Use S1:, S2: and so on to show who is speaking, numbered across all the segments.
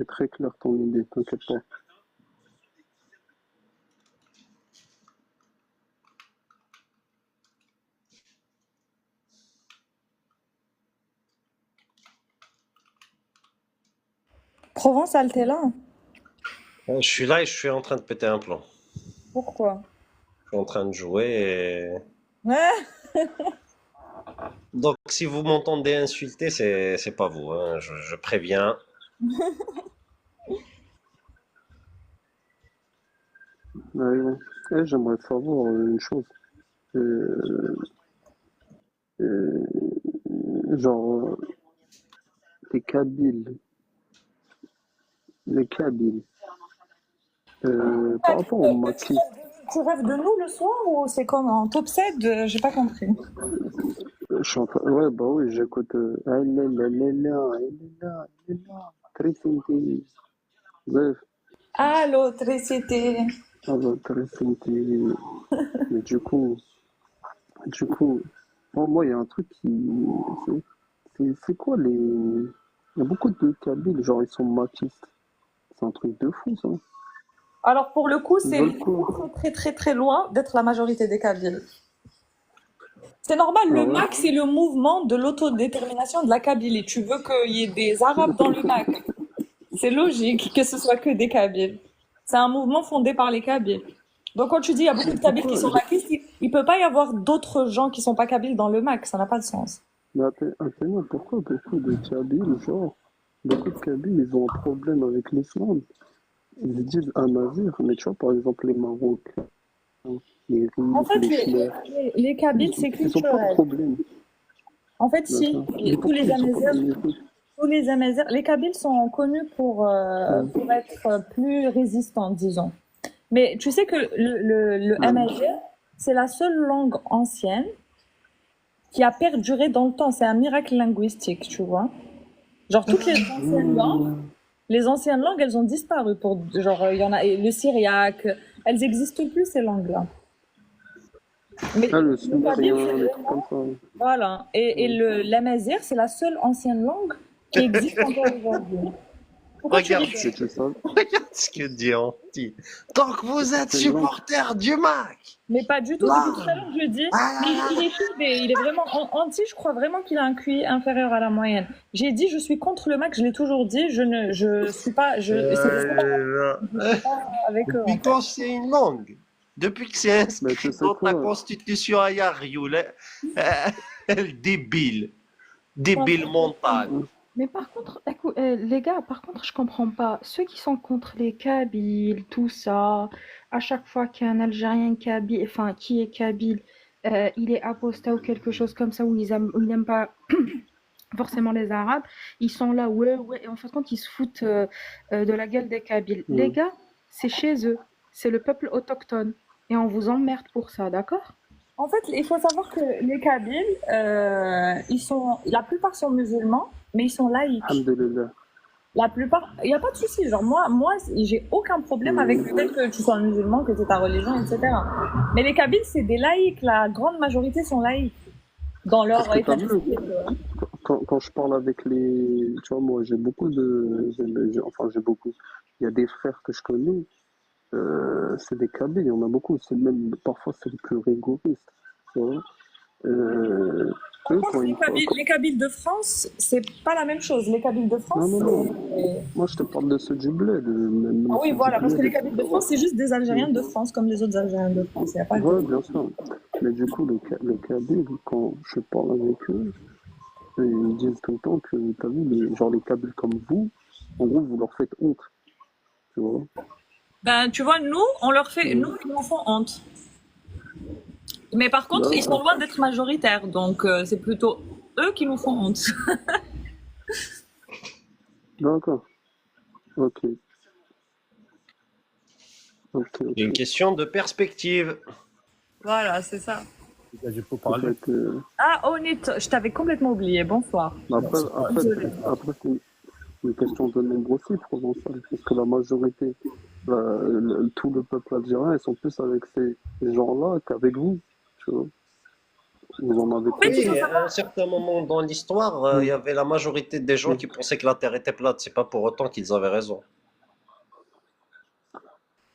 S1: C'est très clair ton idée, t'inquiète pas.
S2: Provençal, t'es là?
S3: Je suis là et je suis en train de péter un plomb.
S2: Pourquoi?
S3: Je suis en train de jouer
S2: Ouais.
S3: Donc si vous m'entendez insulter, c'est pas vous, hein. Je préviens.
S1: Ouais, ouais. Eh, j'aimerais savoir une chose. Euh, euh, genre, les Kabyles, les Kabyles, par rapport au maquis,
S2: Tu rêves de nous le soir ou c'est comme un top 7? J'ai pas compris.
S1: je suis en train... Ouais, bah oui, j'écoute... Ah, là, là, là, là, là, là, très senti. Bref,
S2: Ah, l'autricité.
S1: ah bah, très senti. Mais du coup, moi, il y a un truc qui... C'est c'est quoi les... Il y a beaucoup de Kabyles, genre, ils sont maquistes. C'est un truc de fou, ça.
S2: Alors pour le coup,
S1: Ils
S2: c'est
S1: veulent quoi?
S2: très très très loin d'être la majorité des Kabyles. C'est normal,
S1: Ah
S2: le
S1: ouais?
S2: MAC, c'est le mouvement de l'autodétermination de la Kabylie. Tu veux qu'il y ait des Arabes dans le MAC. C'est logique que ce soit que des Kabyles. C'est un mouvement fondé par les Kabyles. Donc quand tu dis il y a beaucoup
S1: Mais
S2: de Kabyles qui
S1: pourquoi?
S2: sont maquistes, il peut pas y avoir d'autres gens qui sont pas Kabyles dans le MAC. Ça n'a pas de sens.
S1: Mais attends, pourquoi beaucoup de Kabyles, genre, beaucoup de Kabyles, ils ont un problème avec l'islam? Ils disent un navire, mais tu vois, par exemple, les Marocains, les
S2: En
S1: Rifs,
S2: fait,
S1: les Chmerts,
S2: les Kabyles, c'est
S1: ils ont pas de
S2: culturel.
S1: problème.
S2: En fait, si,
S1: D'accord. Mais
S2: tous
S1: pourquoi
S2: les
S1: ils ont pas
S2: Amazirs,
S1: de...
S2: les Kabyles sont connus
S1: Ouais.
S2: pour être plus résistants, disons. Mais tu sais que le
S1: Ouais.
S2: amazigh, c'est la seule langue ancienne qui a perduré dans le temps. C'est un miracle linguistique, tu vois. Genre, les anciennes langues, elles ont disparu pour, genre, il y en a, et le syriaque, elles n'existent plus, ces langues-là. Mais
S1: Ah, le
S2: le kabyle, c'est
S1: sumérien, les trucs comme
S2: vraiment,
S1: ça. Ouais.
S2: voilà. Et
S1: Ouais.
S2: l'amazigh, c'est la seule ancienne langue qui existe encore aujourd'hui. Pourquoi tu
S3: Regarde
S2: rigoles?
S3: ce,
S1: Mais tu sais,
S3: regarde ce que dit Anti. Donc vous êtes
S1: c'est une langue.
S3: supporter du Mac.
S2: Mais pas du tout. Depuis tout
S3: Là.
S2: à l'heure, je dis, mais
S3: Ah,
S2: il est teubé, il est vraiment anti. Je crois vraiment qu'il a un QI inférieur à la moyenne. J'ai dit, je suis contre le Mac. Je l'ai toujours dit. Je suis pas, c'est pas, je suis pas avec eux en
S3: Depuis
S2: fait.
S3: quand c'est une langue? Depuis que c'est
S1: Mais tu
S3: inscrit
S1: sais
S3: dans ta
S1: quoi?
S3: constitution à Yarioul, débile, débile mental.
S4: Mais par contre, les gars, par contre, je comprends pas. Ceux qui sont contre les Kabyles, tout ça, à chaque fois qu'un Algérien kabyle, enfin, qui est kabyle, il est apostat ou quelque chose comme ça, ou ils n'aiment pas forcément les Arabes, ils sont là, ouais, ouais, et en fin de compte, ils se foutent de la gueule des Kabyles. Les
S1: Hmm.
S4: gars, c'est chez eux, c'est le peuple autochtone, et on vous emmerde pour ça, d'accord?
S2: En fait, il faut savoir que les Kabyles, la plupart sont musulmans, mais ils sont laïcs.
S1: Alhamdulillah.
S2: La plupart, il n'y a pas de souci. Genre, moi, j'ai aucun problème avec le fait que tu sois musulman, que c'est ta religion, etc. Mais les Kabyles, c'est des laïcs. La grande majorité sont laïcs dans
S1: Parce
S2: leur
S1: que
S2: état
S1: t'as vu,
S2: d'esprit.
S1: quand je parle avec les... Tu vois, moi, j'ai beaucoup de... Enfin, j'ai beaucoup. Il y a des frères que je connais, c'est des Kabyles, il y en a beaucoup. C'est même, parfois, c'est les plus rigoristes. Tu vois. Euh,
S2: Par
S1: eux,
S2: contre,
S1: quand ils...
S2: Les Kabyles de France, c'est pas la même chose. Les Kabyles de
S1: Non,
S2: France,
S1: non, non.
S2: c'est...
S1: Moi, je te parle de ceux du bled,
S2: Ah
S1: même
S2: oui,
S1: ceux du
S2: voilà, parce que
S1: bled,
S2: les Kabyles de
S1: etc.
S2: France, c'est juste des Algériens
S1: Ouais,
S2: de France, comme les autres Algériens de France. Il n'y a pas de...
S1: ouais, bien sûr. Mais du coup, le Kabyle, quand je parle avec eux, ils disent tout le temps que, t'as vu, genre les Kabyles comme vous, en gros, vous leur faites honte, tu vois.
S2: Ben, tu vois,
S1: Mm.
S2: nous, ils nous font honte. Mais par contre, ils sont
S1: D'accord,
S2: loin d'être majoritaires, donc c'est plutôt eux qui nous font honte.
S1: d'accord, ok, ok,
S3: C'est une
S1: ok.
S3: question de perspective.
S2: Voilà, c'est ça.
S5: Je peux
S1: En
S5: parler.
S1: fait,
S2: Ah, Onit, je t'avais complètement oublié. Bonsoir.
S1: après, après,
S2: Désolée.
S1: après c'est une question de nombre aussi, provençal, parce que la majorité, tout le peuple algérien, ils sont plus avec ces gens-là qu'avec vous, tu vois. Vous en avez
S2: En fait, il
S1: plus.
S2: faut
S3: Oui, à un
S2: savoir.
S3: certain moment dans l'histoire, il y
S1: Mm.
S3: avait la majorité des gens
S1: Mm.
S3: qui pensaient que la Terre était plate. C'est pas pour autant qu'ils avaient raison.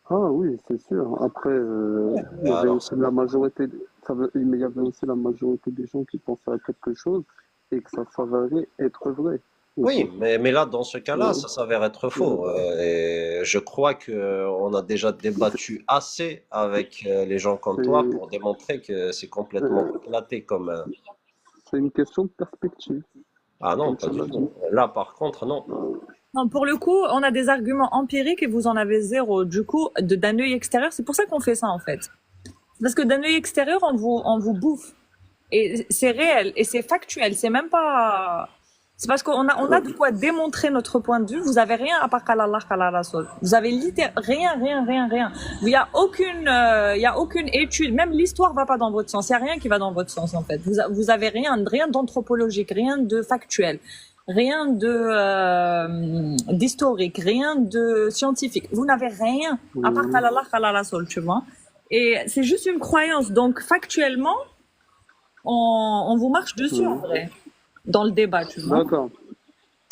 S1: Ah oui, c'est sûr. Après, il
S3: Et
S1: y avait
S3: alors,
S1: aussi
S3: c'est
S1: la
S3: pas.
S1: majorité, mais il y avait aussi la majorité des gens qui pensaient à quelque chose et que ça s'avérait être vrai aussi.
S3: Oui, mais là, dans ce cas-là,
S1: Euh,
S3: ça s'avère être
S1: euh,
S3: faux. Et je crois que on a déjà
S1: c'est
S3: débattu assez avec les gens comme toi
S1: c'est-
S3: pour démontrer que c'est complètement
S1: euh,
S3: éclaté comme.
S1: c'est une question de perspective,
S3: Ah non,
S1: comme
S3: pas
S1: tu
S3: du
S1: l'as dit.
S3: tout. Là, par contre, non.
S2: Non, pour le coup, on a des arguments empiriques et vous en avez zéro. Du coup, d'un œil extérieur, c'est pour ça qu'on fait ça en fait. Parce que d'un œil extérieur, on vous bouffe. Et c'est réel, et c'est factuel, c'est même pas. C'est parce qu'on a de quoi démontrer notre point de vue. Vous avez rien à part qu'Allah, qu'Allah Rasoul. Vous avez rien, rien, rien, rien. Il y a aucune étude. Même l'histoire va pas dans votre sens. Il y a rien qui va dans votre sens, en fait. Vous avez rien d'anthropologique, rien de factuel, rien d'historique, rien de scientifique. Vous n'avez rien à part
S1: Mhm.
S2: qu'Allah Rasoul, tu vois. Et c'est juste une croyance. Donc, factuellement, on vous marche dessus en
S1: Mhm.
S2: vrai, dans le débat, tu vois.
S1: D'accord.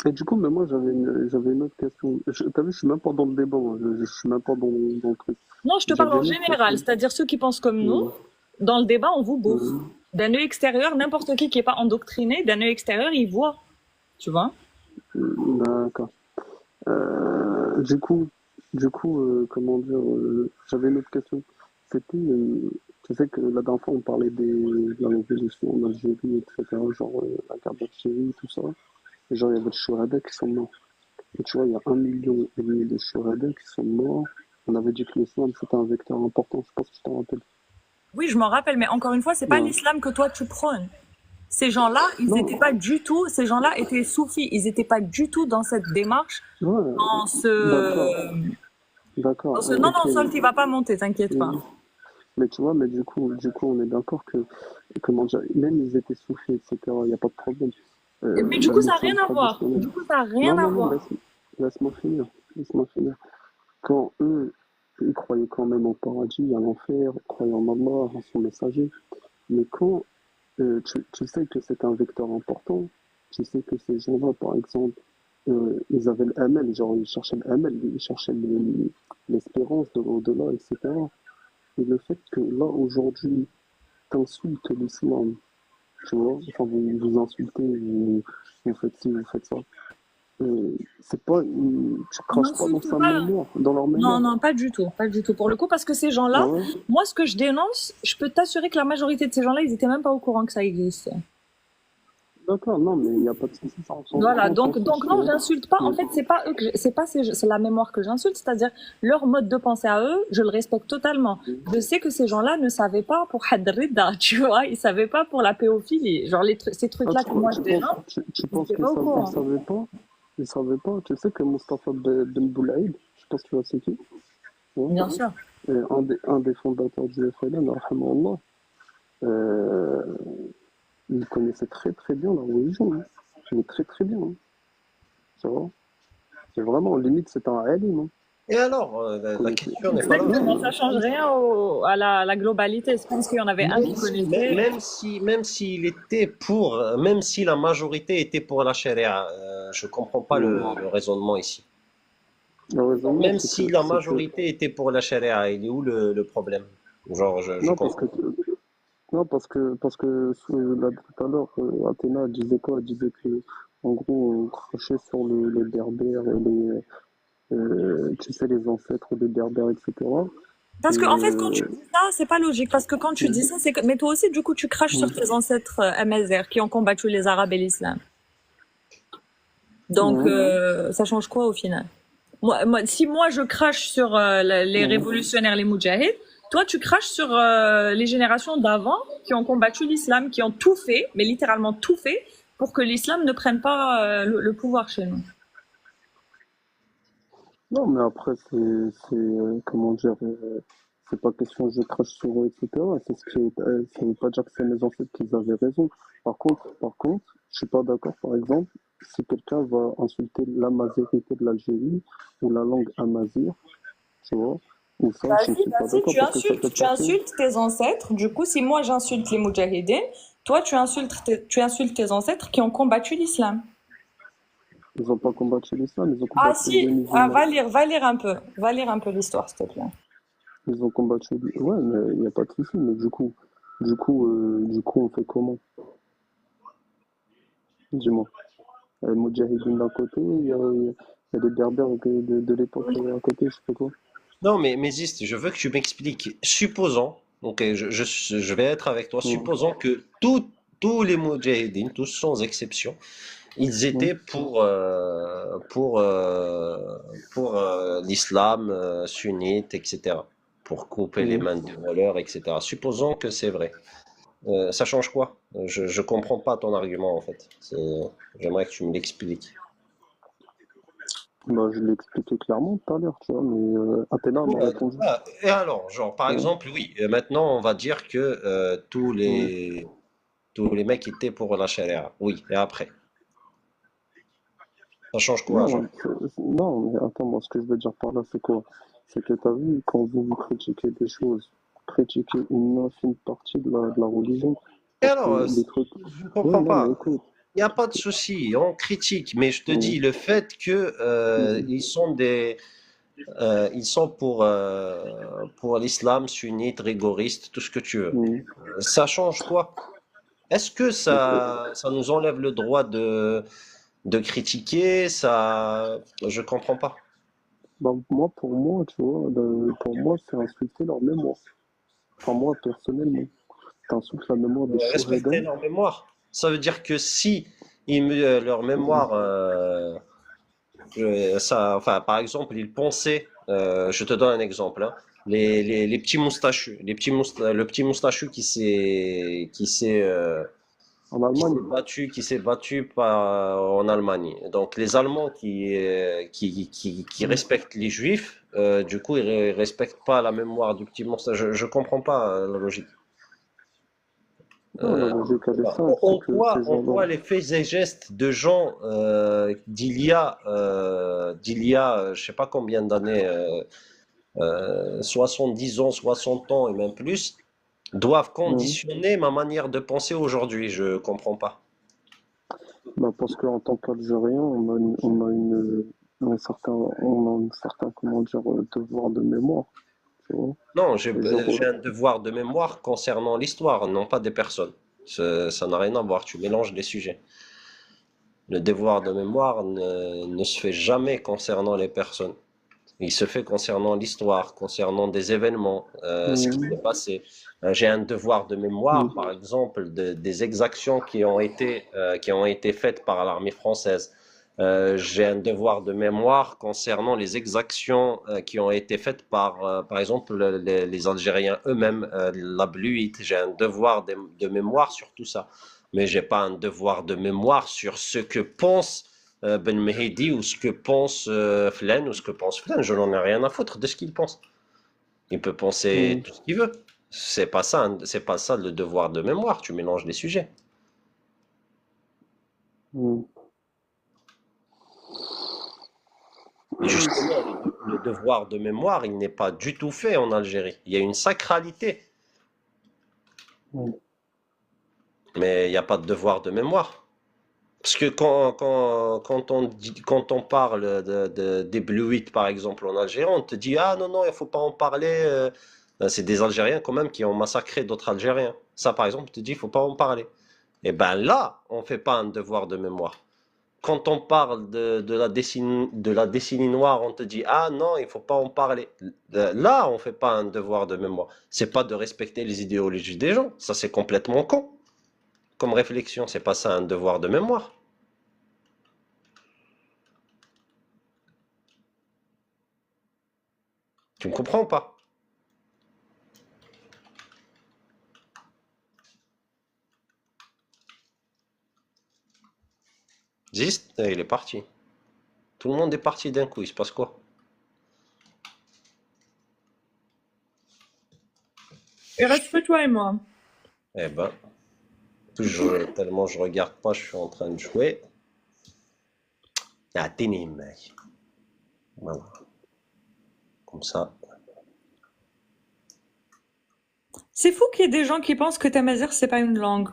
S1: Et du coup, mais moi, j'avais une autre question. T'as vu, je suis même pas dans le débat, moi. Je suis même pas dans le truc.
S2: Non, je te parle
S1: J'avais
S2: en
S1: une autre
S2: général,
S1: question.
S2: c'est-à-dire ceux qui pensent comme nous,
S1: Mhm.
S2: dans le débat, on vous bouffe.
S1: Mhm.
S2: D'un œil extérieur, n'importe qui est pas endoctriné, d'un œil extérieur, il voit, tu vois.
S1: D'accord. Du coup, comment dire, j'avais une autre question. C'était, tu sais que la dernière fois, on parlait de la révolution en Algérie, etc., genre la guerre d'Algérie, tout ça. Et genre, il y avait des Chouhada qui sont morts. Et tu vois, il y a 1,5 million de Chouhada qui sont morts. On avait dit que l'islam, c'était un vecteur important, je pense que tu t'en rappelles.
S2: Oui, je m'en rappelle, mais encore une fois, c'est pas
S1: Ouais.
S2: l'islam que toi tu prônes. Ces gens-là, ils étaient
S1: Non,
S2: pas du tout, ces gens-là étaient soufis, ils étaient pas du tout dans cette démarche,
S1: ouais,
S2: dans
S1: d'accord,
S2: ce,
S1: d'accord,
S2: non,
S1: ok.
S2: non, Sol, il va pas monter, t'inquiète pas.
S1: Mhm. Mais tu vois, mais du coup, on est d'accord que, comment dire, même ils étaient soufis, etc., il n'y a pas de problème.
S2: Mais du
S1: Dans
S2: coup, ça n'a
S1: l'islam
S2: rien à voir.
S1: traditionnel.
S2: Du coup, ça n'a rien
S1: Non,
S2: à
S1: non, non,
S2: voir.
S1: laisse-moi finir. Laisse-moi finir. Quand eux, ils croyaient quand même au paradis, à l'enfer, ils croyaient en Allah, en son messager. Mais quand tu sais que c'est un vecteur important, tu sais que ces gens-là, par exemple, ils avaient l'amal, genre ils cherchaient l'amal, ils cherchaient l'espérance de l'au-delà, etc. Et le fait que là, aujourd'hui, t'insultes l'islam, tu vois, enfin, vous insultez, vous faites ci, vous faites ça. C'est pas, tu
S2: On
S1: craches pas dans
S2: n'insulte
S1: sa
S2: pas.
S1: mémoire, dans leur
S2: Non,
S1: mémoire.
S2: non, pas du tout, pas du tout. Pour le coup, parce que ces
S1: Ah
S2: gens-là,
S1: ouais?
S2: moi, ce que je dénonce, je peux t'assurer que la majorité de ces gens-là, ils étaient même pas au courant que ça existait.
S1: D'accord, non, mais il n'y a pas de souci, ça,
S2: Voilà,
S1: on s'en
S2: donc
S1: fiche, tu
S2: non,
S1: vois.
S2: j'insulte pas. En
S1: Mm.
S2: fait, c'est pas eux c'est pas c'est la mémoire que j'insulte, c'est-à-dire leur mode de pensée à eux, je le respecte totalement. Je sais que ces gens-là ne savaient pas pour Hadrida, tu vois, ils savaient pas pour la péophilie. Genre ces
S1: Ah,
S2: trucs-là que moi je dénonce,
S1: tu
S2: ils
S1: penses
S2: étaient pas au
S1: ils
S2: courant.
S1: savaient pas? Ils savaient pas. Tu sais que Mustapha Ben Boulaïd, je pense que tu vois c'est qui? Ouais.
S2: Bien sûr.
S1: Un des fondateurs du FLN, rahimahullah, euh, il connaissait très très bien la religion, hein. Mais très très bien, hein. Tu vois? C'est vraiment, limite, c'est un alim, hein.
S3: Et alors,
S1: Il
S3: la
S1: connaissait.
S3: question n'est pas là.
S2: Exactement, ça change rien à la globalité. Je pense qu'il y en avait un qui connaissait.
S3: Même si la majorité était pour la charia, je comprends pas le raisonnement ici.
S1: Le raisonnement,
S3: Même si la majorité était pour la charia, il est où le problème? Genre, je
S1: non, parce que
S3: comprends.
S1: Non, là, tout à l'heure, Athéna elle disait quoi? Elle disait que, en gros, on crachait sur les Berbères et tu sais, les ancêtres des Berbères, etc. Et,
S2: Parce que, en fait, quand tu dis ça, c'est pas logique. Parce que quand tu dis
S1: mm,
S2: ça, c'est que, mais toi aussi, du coup, tu craches sur
S1: mm,
S2: tes ancêtres Amazirs qui ont combattu les Arabes et l'Islam. Donc,
S1: mm,
S2: ça change quoi au final? Si moi je crache sur les
S1: mm.
S2: révolutionnaires, les moudjahids, toi tu craches sur les générations d'avant qui ont combattu l'islam, qui ont tout fait, mais littéralement tout fait, pour que l'islam ne prenne pas le pouvoir chez nous.
S1: Non, mais après, comment dire, c'est pas question je crache sur eux, etc. Ça veut pas dire que c'est mes ancêtres qui avaient raison. Par contre, je suis pas d'accord, par exemple, si quelqu'un va insulter l'amazérité de l'Algérie ou la langue amazigh, tu vois, ou ça, je ne
S2: Vas-y,
S1: suis pas
S2: vas-y,
S1: d'accord parce que ça fait
S2: tu
S1: partie.
S2: insultes tes ancêtres. Du coup, si moi j'insulte les moudjahidines, Toi, tu insultes tes ancêtres qui ont combattu l'islam.
S1: Ils n'ont pas combattu l'islam, ils ont
S2: Ah
S1: combattu les
S2: si, ah,
S1: musulmans.
S2: va lire un peu l'histoire, s'il te plaît.
S1: Ils ont combattu. Ouais, mais il n'y a pas de souci. Mais du coup, on fait comment? Dis-moi. Il y a les Moudjahidines d'un côté, il y a des Berbères de l'époque à côté, je sais pas quoi.
S3: Non, mais Zist, je veux que tu m'expliques. Supposons, donc je vais être avec toi,
S1: Ouais,
S3: supposons que tous les Moudjahidines, tous sans exception, ils
S1: ouais,
S3: étaient pour l'islam sunnite, etc. Pour couper les
S1: ouais.
S3: mains des voleurs, etc. Supposons que c'est vrai. Ça change quoi? Je comprends pas ton argument en fait. J'aimerais que tu me l'expliques.
S1: Bah, je l'ai expliqué clairement tout à l'heure, tu vois, mais Athéna m'a
S3: Ouais,
S1: répondu.
S3: et alors, genre, par
S1: Ouais.
S3: exemple, oui, maintenant on va dire que
S1: Ouais.
S3: tous les mecs étaient pour la charia. Oui, et après, ça change quoi, genre?
S1: Non, non, mais attends, moi, ce que je veux dire par là, c'est quoi? C'est que tu as vu, quand vous critiquez des choses, critiquez une infime partie de la religion,
S3: Et
S1: parce que
S3: alors,
S1: les trucs.
S3: je ne
S1: Ouais,
S3: comprends
S1: non, mais
S3: pas.
S1: écoute.
S3: Il n'y a pas de souci, on critique, mais je te
S1: Ouais,
S3: dis le fait que
S1: ouais,
S3: ils sont pour l'islam sunnite, rigoriste, tout ce que tu veux.
S1: ouais.
S3: Ça change quoi? Est-ce que
S1: Donc,
S3: ça nous enlève le droit de critiquer? Ça, je comprends pas.
S1: bah, moi, pour moi, tu vois, pour moi, c'est insulter leur mémoire. Enfin, moi, personnellement, t'insultes la mémoire des Shohada.
S3: Respecter leur mémoire. Ça veut dire que si leur mémoire, enfin, par exemple, ils pensaient, je te donne un exemple, hein, les petits moustachus, le petit moustachu
S1: En Allemagne,
S3: qui s'est battu en Allemagne. Donc les Allemands qui
S1: ouais.
S3: respectent les Juifs, du coup, ils respectent pas la mémoire du petit moustachu. Je comprends pas la logique.
S1: Non, la
S3: Euh,
S1: logique, elle est
S3: Bah,
S1: simple, c'est que ces
S3: en
S1: gens-là,
S3: quoi les faits et gestes de gens je sais pas combien d'années, 70 ans, 60 ans et même plus, doivent
S1: ouais.
S3: conditionner ma manière de penser aujourd'hui? Je comprends pas.
S1: Bah, parce qu'en tant qu'Algérien, on a un certain, comment dire, devoir de mémoire, tu vois.
S3: Non,
S1: Et genre,
S3: j'ai un devoir de mémoire concernant l'histoire, non pas des personnes. Ça n'a rien à voir, tu mélanges les sujets. Le devoir de mémoire ne se fait jamais concernant les personnes. Il se fait concernant l'histoire, concernant des événements, ce qui s'est
S1: ouais,
S3: passé. J'ai un devoir de mémoire,
S1: ouais,
S3: par exemple, des exactions qui ont été faites par l'armée française. J'ai un devoir de mémoire concernant les exactions qui ont été faites par exemple, les Algériens eux-mêmes, la Bluite. J'ai un devoir de mémoire sur tout ça. Mais j'ai pas un devoir de mémoire sur ce que pense Ben Mehdi ou ce que pense Flan ou ce que pense Flan. Je n'en ai rien à foutre de ce qu'il pense. Il peut penser
S1: ouais,
S3: tout ce qu'il veut. C'est pas ça, c'est pas ça le devoir de mémoire. Tu mélanges les sujets.
S1: ouais.
S3: Et justement, le devoir de mémoire, il n'est pas du tout fait en Algérie. Il y a une sacralité,
S1: Ouais.
S3: mais il n'y a pas de devoir de mémoire. Parce que quand on parle des Bluites, par exemple, en Algérie, on te dit, ah non, non, il faut pas en parler. Ben, c'est des Algériens quand même qui ont massacré d'autres Algériens. Ça, par exemple, on te dit, il faut pas en parler. Et ben là, on fait pas un devoir de mémoire. Quand on parle de la décennie noire, on te dit, ah non, il faut pas en parler. Là, on fait pas un devoir de mémoire. C'est pas de respecter les idéologies des gens. Ça, c'est complètement con. Comme réflexion, c'est pas ça un devoir de mémoire. Tu me comprends ou pas? Zist, il est parti. Tout le monde est parti d'un coup, il se passe quoi?
S2: Il reste que toi et moi.
S3: Eh ben, tellement je regarde pas, je suis en train de jouer. Ah, ténim, mec. Voilà, comme ça.
S2: C'est fou qu'il y ait des gens qui pensent que tamazight, c'est pas une langue.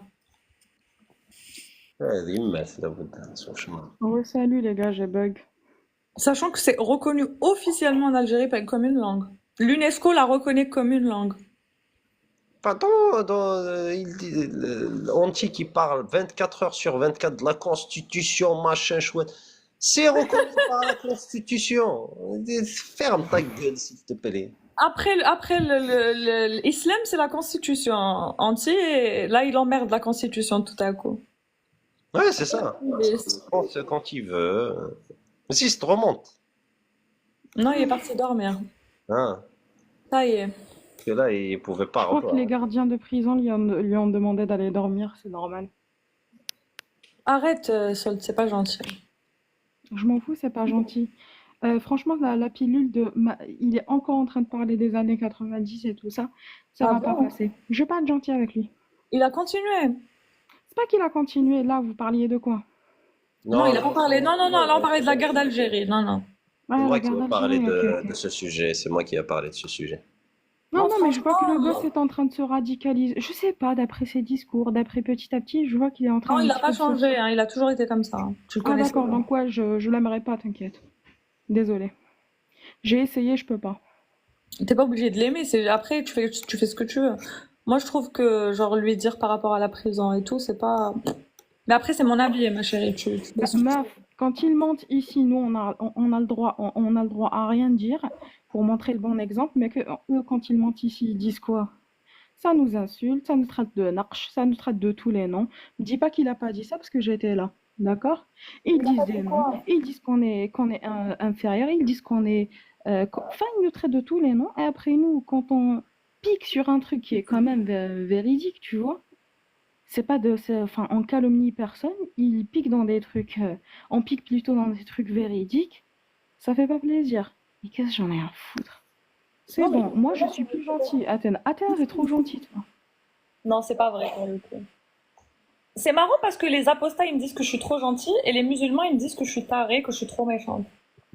S3: يمات لابد son chemin.
S4: Ouais, salut les gars, j'ai bug.
S2: Sachant que c'est reconnu officiellement en Algérie comme une langue. L'UNESCO la reconnaît comme une langue.
S3: Pardon, Anti qui parle 24 heures sur 24 de la Constitution, machin chouette. C'est reconnu par la Constitution. Ferme ta gueule, s'il te plaît.
S2: Après l'islam, c'est la constitution entière. Et là, il emmerde la constitution tout à coup.
S3: Ouais, c'est ça.
S2: Et-
S3: Quand il veut. Mais si, c'est remonte.
S2: Non, il est parti dormir.
S3: Hein.
S2: Ça y est.
S3: Parce que là, il pouvait pas
S4: Je crois que les
S3: revoir.
S4: gardiens de prison lui ont demandé d'aller dormir, c'est normal.
S2: Arrête, Sol, c'est pas gentil.
S4: Je m'en fous, c'est pas gentil. Franchement, la pilule il est encore en train de parler des années 90 et tout ça. Ça
S2: Ah
S4: va pas
S2: bon?
S4: passer. Je vais pas être gentil avec lui.
S2: Il a continué.
S4: C'est pas qu'il a continué. Là, vous parliez de quoi?
S2: Non, il a pas
S3: Non,
S2: parlé. Non, non, non, là, on parlait de la guerre d'Algérie. Non, non.
S3: c'est
S4: Ouais,
S3: moi
S4: la
S3: qui
S4: guerre
S3: veux parler
S4: d'Algérie, ok, ok.
S3: de ce sujet. C'est moi qui ai parlé de ce sujet.
S4: Non,
S2: Non,
S4: non, mais je vois que le
S2: franchement,
S4: gosse est en train de se radicaliser. Je sais pas, d'après ses discours, d'après petit à petit, je vois qu'il est en train
S2: non,
S4: un
S2: il a
S4: petit
S2: pas
S4: peu de se...
S2: changé. Hein, il a toujours été comme ça. Hein. Tu le
S4: Ah
S2: connais.
S4: d'accord, donc ouais, je l'aimerais pas, t'inquiète. Désolée. J'ai essayé, je peux pas.
S2: T'es pas obligé de l'aimer. C'est après, tu fais ce que tu veux. Moi, je trouve que genre lui dire par rapport à la prison et tout, c'est pas. Mais après, c'est mon avis, ma chérie. Tu fais ce que tu
S4: Meuf, quand ils mentent ici, nous, on a le droit, on a le droit à rien dire pour montrer le bon exemple, mais que eux, quand ils mentent ici, ils disent quoi? Ça nous insulte, ça nous traite de narch, ça nous traite de tous les noms. Ne dis pas qu'il a pas dit ça parce que j'étais là, d'accord? Ils disent des noms, ils disent qu'on est inférieur, ils disent qu'on est... Enfin, ils nous traitent de tous les noms, et après nous, quand on pique sur un truc qui est quand même véridique, tu vois, enfin, on calomnie personne, ils piquent dans des trucs, on pique plutôt dans des trucs véridiques, ça fait pas plaisir. Et qu'est-ce que j'en ai à foutre? C'est
S2: Non, mais
S4: bon, moi je suis plus gentille, Athéna. Athéna, c'est trop gentil, toi.
S2: non, c'est pas vrai pour le coup. C'est marrant parce que les apostats ils me disent que je suis trop gentille et les musulmans ils me disent que je suis tarée, que je suis trop méchante.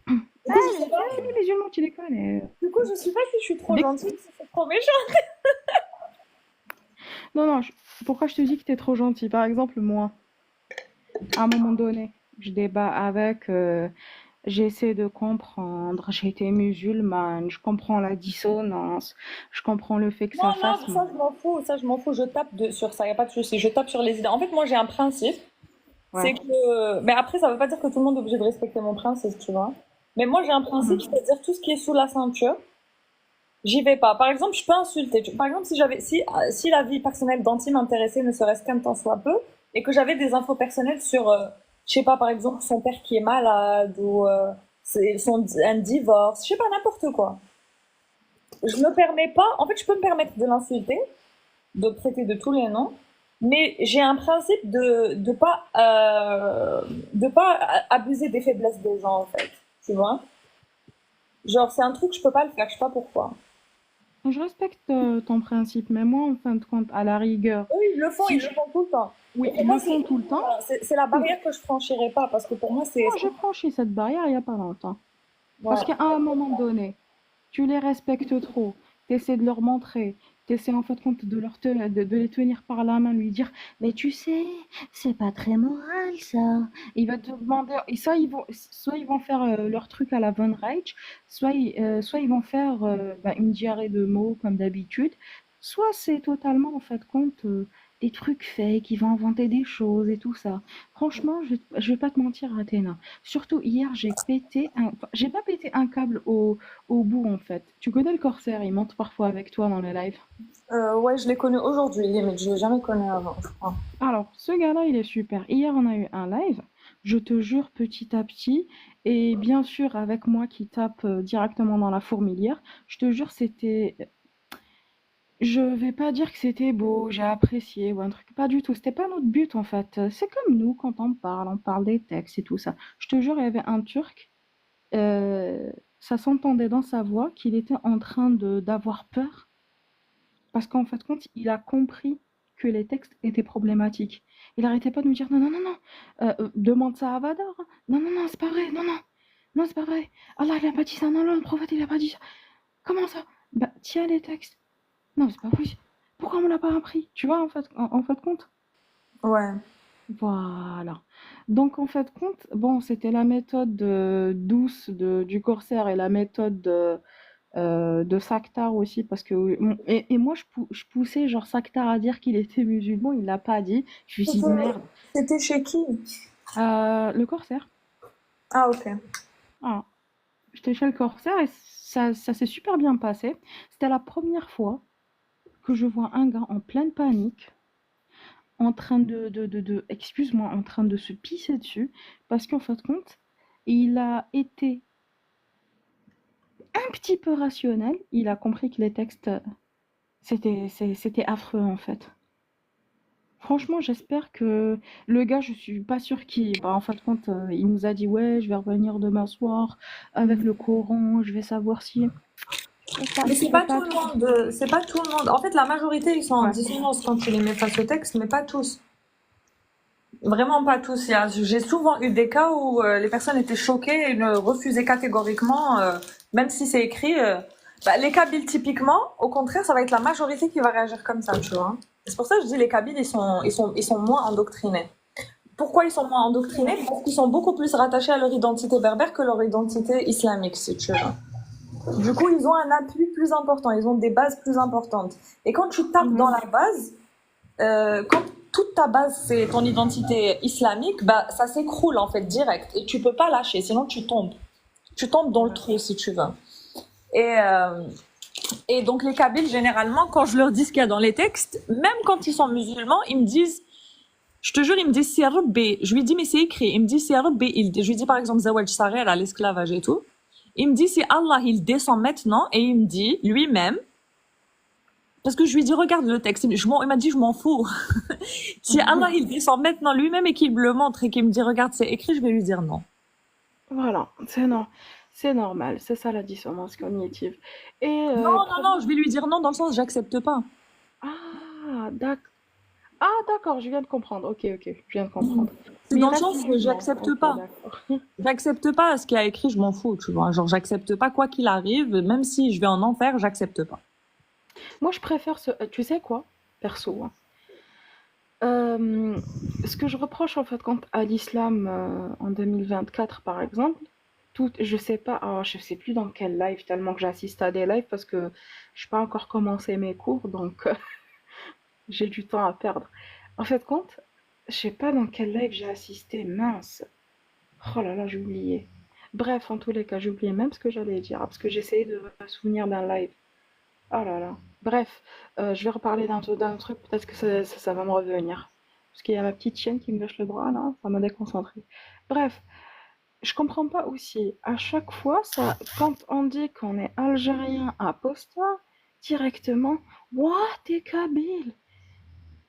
S2: Du coup, je sais pas,
S4: Les musulmans, tu les connais.
S2: du coup, je sais pas si je suis trop
S4: Dès-
S2: gentille ou si je suis trop méchante.
S4: Non, non, pourquoi je te dis que t'es trop gentil? Par exemple, moi, à un moment donné, je débat avec, j'essaie de comprendre, j'ai été musulmane, je comprends la dissonance, je comprends le fait que
S2: Non,
S4: ça
S2: non,
S4: fasse
S2: ça
S4: mal.
S2: je m'en fous, ça je m'en fous, je tape sur ça, y a pas de souci, je tape sur les idées. En fait, moi j'ai un principe,
S4: Ouais.
S2: c'est que, mais après ça veut pas dire que tout le monde est obligé de respecter mon principe, tu vois. Mais moi j'ai un principe,
S4: Mhm.
S2: c'est-à-dire tout ce qui est sous la ceinture, j'y vais pas. Par exemple, je peux insulter. Par exemple, si la vie personnelle d'Anti m'intéressait, ne serait-ce qu'un temps soit peu, et que j'avais des infos personnelles sur, je sais pas, par exemple, son père qui est malade, ou un divorce, je sais pas, n'importe quoi. Je me permets pas, en fait, je peux me permettre de l'insulter, de le traiter de tous les noms, mais j'ai un principe de pas abuser des faiblesses des gens, en fait. Tu vois? Genre, c'est un truc, je peux pas le faire, je sais pas pourquoi.
S4: Je respecte ton principe, mais moi, en fin de compte, à la rigueur,
S2: Eux, ils
S4: si
S2: le
S4: je...
S2: font tout le temps.
S4: Oui,
S2: Et pour
S4: ils
S2: moi,
S4: le font tout le temps.
S2: voilà, c'est la
S4: Oui,
S2: barrière que je franchirai pas, parce que pour moi,
S4: moi, j'ai franchi cette barrière il y a pas longtemps. Parce
S2: ouais.
S4: qu'à un moment donné, tu les respectes trop, tu essaies de leur montrer, tu essaies en fait compte de les tenir par la main, lui dire, mais tu sais, c'est pas très moral ça. Il va te demander, et soit ils vont faire leur truc à la Von Reich, soit ils vont faire une diarrhée de mots comme d'habitude, soit c'est totalement en fait compte des trucs fake, ils vont inventer des choses et tout ça. Franchement, je vais pas te mentir, Athéna. Surtout hier, enfin, j'ai pas pété un câble au bout en fait. Tu connais le corsaire, il monte parfois avec toi dans le live.
S2: Ouais, je l'ai connu aujourd'hui, mais je l'ai jamais connu avant, je crois.
S4: Alors, ce gars-là, il est super. Hier, on a eu un live, je te jure, petit à petit, et bien sûr, avec moi qui tape directement dans la fourmilière, je te jure, je vais pas dire que c'était beau, j'ai apprécié ou un truc, pas du tout. C'était pas notre but en fait. C'est comme nous quand on parle des textes et tout ça. Je te jure, il y avait un Turc. Ça s'entendait dans sa voix qu'il était en train d'avoir peur parce qu'en fait, compte, il a compris que les textes étaient problématiques. Il arrêtait pas de me dire non, non, non, non, demande ça à Vador. Hein. Non, non, non, c'est pas vrai, non, non, non, c'est pas vrai. Allah, il a pas dit ça, non, non, le prophète, il a pas dit ça. Comment ça? Bah, tiens les textes. Non, c'est pas possible. Pourquoi on me l'a pas appris? Tu vois, en fait compte.
S2: Ouais.
S4: Voilà. Donc, en fait, compte, bon, c'était la méthode douce du corsaire et la méthode de Saktar aussi, parce que, et moi, je poussais genre Saktar à dire qu'il était musulman, il l'a pas dit. Je me suis dit,
S2: C'était
S4: merde.
S2: c'était chez qui?
S4: Le corsaire,
S2: Ah, ok.
S4: voilà. J'étais chez le corsaire et ça s'est super bien passé. C'était la première fois que je vois un gars en pleine panique, en train excuse-moi, en train de se pisser dessus, parce qu'en fin de compte, il a été un petit peu rationnel, il a compris que les textes, c'était affreux en fait. Franchement, j'espère que le gars, je suis pas sûre qu'il. Bah, en fin de compte, il nous a dit, ouais, je vais revenir demain soir avec le Coran, je vais savoir si.
S2: Mais
S4: Je
S2: c'est
S4: sais
S2: pas tout
S4: pas
S2: le
S4: trop.
S2: monde, c'est pas tout le monde. En fait, la majorité, ils sont en
S4: Ouais.
S2: dissonance quand tu les mets face au texte, mais pas tous. Vraiment pas tous. J'ai souvent eu des cas où les personnes étaient choquées et le refusaient catégoriquement, même si c'est écrit. Bah, les Kabyles, typiquement, au contraire, ça va être la majorité qui va réagir comme ça, tu vois. C'est pour ça que je dis les Kabyles, ils sont moins endoctrinés. Pourquoi ils sont moins endoctrinés? Parce qu'ils sont beaucoup plus rattachés à leur identité berbère que leur identité islamique, si tu veux. Du coup, ils ont un appui plus important, ils ont des bases plus importantes. Et quand tu tapes dans
S4: Mhm.
S2: la base, quand toute ta base c'est ton identité islamique, bah ça s'écroule en fait direct et tu peux pas lâcher, sinon tu tombes dans le
S4: Ouais.
S2: trou si tu veux. Et et donc les Kabyles généralement, quand je leur dis ce qu'il y a dans les textes, même quand ils sont musulmans, ils me disent, je te jure, ils me disent c'est Rabbi. Je lui dis mais c'est écrit. Il me dit c'est Rabbi. Je lui dis par exemple Zawaj Sarer à l'esclavage et tout. Il me dit c'est Allah, il descend maintenant et il me dit lui-même. Parce que je lui dis, regarde le texte. Il m'a dit, je m'en fous. Si Allah, il descend maintenant lui-même et qu'il me le montre et qu'il me dit, regarde, c'est écrit, je vais lui dire non.
S4: Voilà, c'est normal, c'est ça la dissonance cognitive. Et
S2: Non, non, non,
S4: problème.
S2: je vais lui dire non dans le sens, j'accepte pas.
S4: Ah, d'accord, je viens de comprendre. Ok, ok, je viens de comprendre.
S2: C'est
S4: Mais il
S2: dans le
S4: reste
S2: sens où
S4: musulman.
S2: j'accepte
S4: Ok,
S2: pas.
S4: d'accord.
S2: J'accepte pas ce qu'il y a écrit, je m'en fous, tu vois. Genre, j'accepte pas quoi qu'il arrive, même si je vais en enfer, j'accepte pas.
S4: Moi, je préfère tu sais quoi, perso, hein. Euh, Ce que je reproche en fait quand à l'islam en 2024 par exemple, je sais pas, je sais plus dans quel live tellement que j'assiste à des lives parce que je n'ai pas encore commencé mes cours donc j'ai du temps à perdre. En fait compte, je sais pas dans quel live j'ai assisté, mince. Oh là là, j'ai oublié. Bref, en tous les cas, j'ai oublié même ce que j'allais dire parce que j'essayais de me souvenir d'un live. Oh là là. Bref, je vais reparler d'un truc, peut-être que ça va me revenir. Parce qu'il y a ma petite chienne qui me lâche le bras là, ça m'a déconcentré. Bref, je comprends pas aussi. À chaque fois, quand on dit qu'on est algérien apostat, directement, Ouah, t'es kabyle.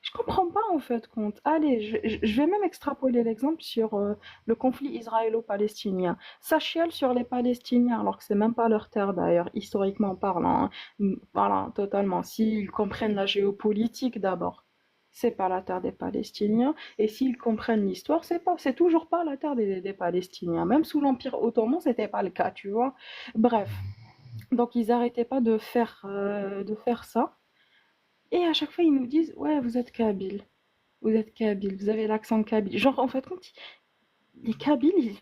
S4: Je comprends pas en fait compte. Allez, je vais même extrapoler l'exemple sur le conflit israélo-palestinien. Ça chiale sur les Palestiniens alors que c'est même pas leur terre d'ailleurs, historiquement parlant, hein. Voilà, totalement. S'ils comprennent la géopolitique d'abord, c'est pas la terre des Palestiniens. Et s'ils comprennent l'histoire, c'est toujours pas la terre des Palestiniens. Même sous l'Empire ottoman, c'était pas le cas, tu vois. Bref, donc ils arrêtaient pas de faire ça. Et à chaque fois, ils nous disent, ouais, vous êtes kabyle, vous avez l'accent kabyle. Genre, en fait, les kabyles,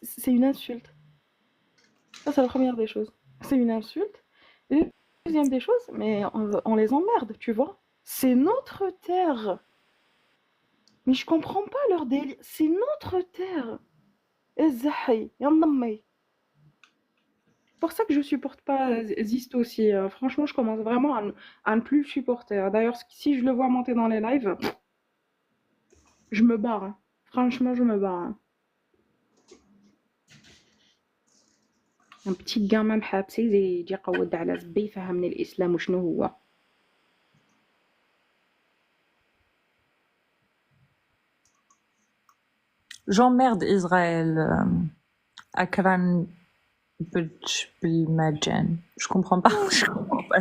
S4: c'est une insulte. Ça, c'est la première des choses. C'est une insulte. Et la deuxième des choses, mais on les emmerde, tu vois. C'est notre terre. Mais je comprends pas leur délire. C'est notre terre. Ezzahi, yandamai. C'est pour ça que je supporte pas Zist aussi. Franchement, je commence vraiment à ne plus le supporter. D'ailleurs, si je le vois monter dans les lives, je me barre, hein. Franchement, je me barre, hein. Un petit gamin محابسة يجي يقود على زبي يفهمني الإسلام وشنو هو.
S2: J'emmerde Israël. Akran Belmajan. Je comprends pas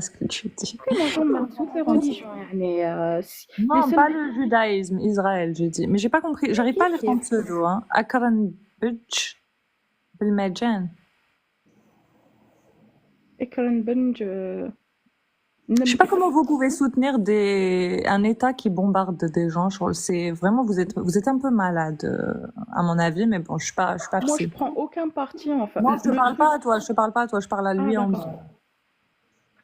S2: ce que tu dis.
S4: Oui, moi j'emmerde toutes les religions يعني les
S2: Non,
S4: seuls
S2: pas le judaïsme, Israël, je dis. Mais j'ai pas compris, j'arrive pas à lire ton
S4: كيف
S2: pseudo, hein. Akran Belmajan.
S4: إكرم بنج
S2: Je sais pas comment vous pouvez soutenir un État qui bombarde des gens. C'est vraiment, vous êtes un peu malade, à mon avis, mais bon, je suis pas
S4: Moi, je
S2: psy.
S4: prends aucun parti, enfin.
S2: Non, je te
S4: Le
S2: parle
S4: truc.
S2: pas à toi, je te parle pas à toi, je parle à
S4: Ah,
S2: lui en
S4: d'accord.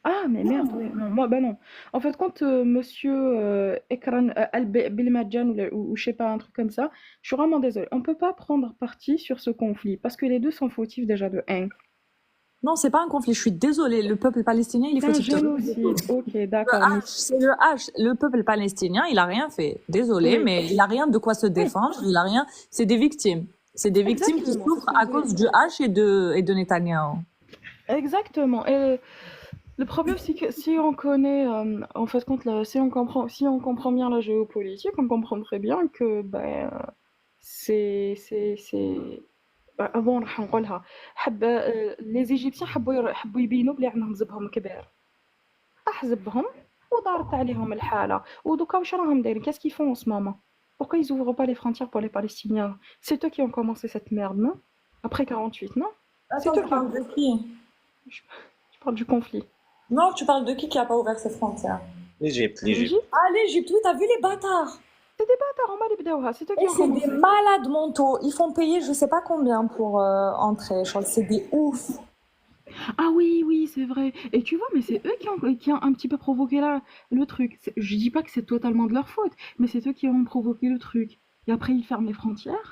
S4: Ah, mais merde, ouais. Non, moi, bah non. En fait, quand monsieur Ekran Belmadjan ou je sais pas, un truc comme ça, je suis vraiment désolée. On peut pas prendre parti sur ce conflit parce que les deux sont fautifs déjà de haine.
S2: Non, c'est pas un conflit, je suis désolée. Le peuple palestinien, il est
S4: C'est un
S2: fautif de rien.
S4: génocide. Ok,
S2: Le
S4: d'accord. Mais
S2: H, c'est le H. Le peuple palestinien, il a rien fait. Désolé,
S4: oui,
S2: mais il a rien de quoi se
S4: oui,
S2: défendre. Il a rien. C'est des victimes. C'est des victimes qui
S4: exactement. C'est ce
S2: souffrent
S4: que je
S2: à
S4: voulais
S2: cause
S4: dire.
S2: du H et de Netanyahou.
S4: Exactement. Et le problème, c'est que si on connaît, en fait, si on comprend bien la géopolitique, on comprend très bien que ben, c'est bon راح نقولها les Égyptiens حبوا يبينوا بلي عندهم زبهم كبير أحزبهم ودارت عليهم الحالة ودوكا واش راهم دايرين qu'est-ce qu'ils font en ce moment pourquoi ils ouvrent pas les frontières pour les Palestiniens c'est eux qui ont commencé cette merde non après 48 non c'est
S2: Attends,
S4: eux
S2: tu
S4: qui ont
S2: parles de qui?
S4: je, je parle du conflit
S2: Non, tu parles de qui a pas ouvert ses frontières?
S3: L'Égypte.
S4: l'Égypte
S2: Ah, l'Égypte, oui, t'as vu les bâtards?
S4: c'est des bâtards هما اللي بداوها c'est eux
S2: Et
S4: qui ont
S2: c'est des
S4: commencé
S2: malades mentaux. Ils font payer je sais pas combien pour entrer. Genre, c'est des oufs.
S4: ah oui oui c'est vrai et tu vois mais c'est eux qui ont un petit peu provoqué le truc je dis pas que c'est totalement de leur faute mais c'est eux qui ont provoqué le truc et après ils ferment les frontières.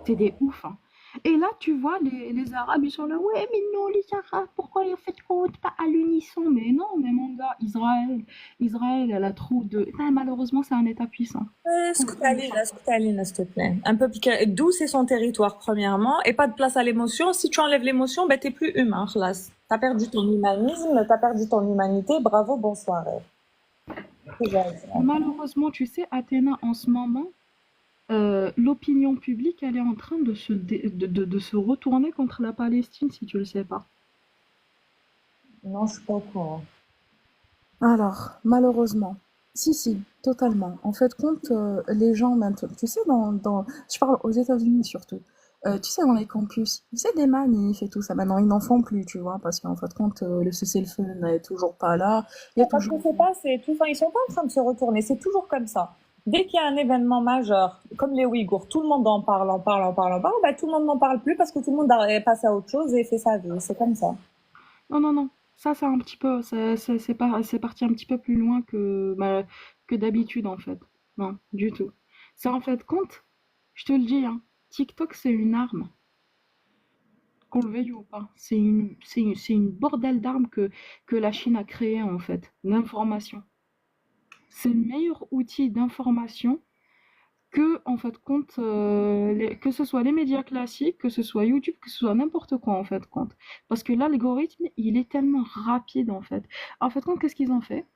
S4: C'est des ouf, hein. Et là, tu vois, les Arabes, ils sont là, ouais, mais non, les Arabes, pourquoi ils faites pas à l'unisson? Mais non, mais mon gars, Israël, elle a trop de. Ah, malheureusement, c'est un État puissant.
S2: Scoutalina, s'il te plaît. Un peuple d'où c'est son territoire, premièrement, et pas de place à l'émotion. Si tu enlèves l'émotion, ben, t'es plus humain, khlas. T'as perdu ton humanisme, t'as perdu ton humanité. Bravo, bonsoir. C'est ça.
S4: Malheureusement, tu sais, Athéna, en ce moment, l'opinion publique, elle est en train de se retourner contre la Palestine, si tu le sais pas.
S2: Non, je suis pas au courant.
S4: Alors, malheureusement, si, totalement. En fait, compte les gens maintenant, tu sais, je parle aux États-Unis surtout. Tu sais, dans les campus, tu sais, des manifs et tout ça. Maintenant, ils n'en font plus, tu vois, parce qu'en fait, compte le cessez-le-feu n'est toujours pas là. Il y a
S2: Parce que
S4: toujours.
S2: c'est pas, c'est tout, enfin, ils sont pas en train de se retourner. C'est toujours comme ça. Dès qu'il y a un événement majeur, comme les Ouïghours, tout le monde en parle, ben, tout le monde n'en parle plus parce que tout le monde est passé à autre chose et fait sa vie. C'est comme ça.
S4: Non, non, non. Ça, c'est un petit peu, c'est parti un petit peu plus loin que d'habitude, en fait. Non, du tout. C'est en fait, compte, je te le dis, hein, TikTok, c'est une arme. Qu'on le veuille ou pas. C'est une bordel d'armes que la Chine a créé en fait, l'information. C'est le meilleur outil d'information que, en fait, compte, que ce soit les médias classiques, que ce soit YouTube, que ce soit n'importe quoi, en fait, compte. Parce que l'algorithme, il est tellement rapide, en fait. En fait, compte, qu'est-ce qu'ils ont fait?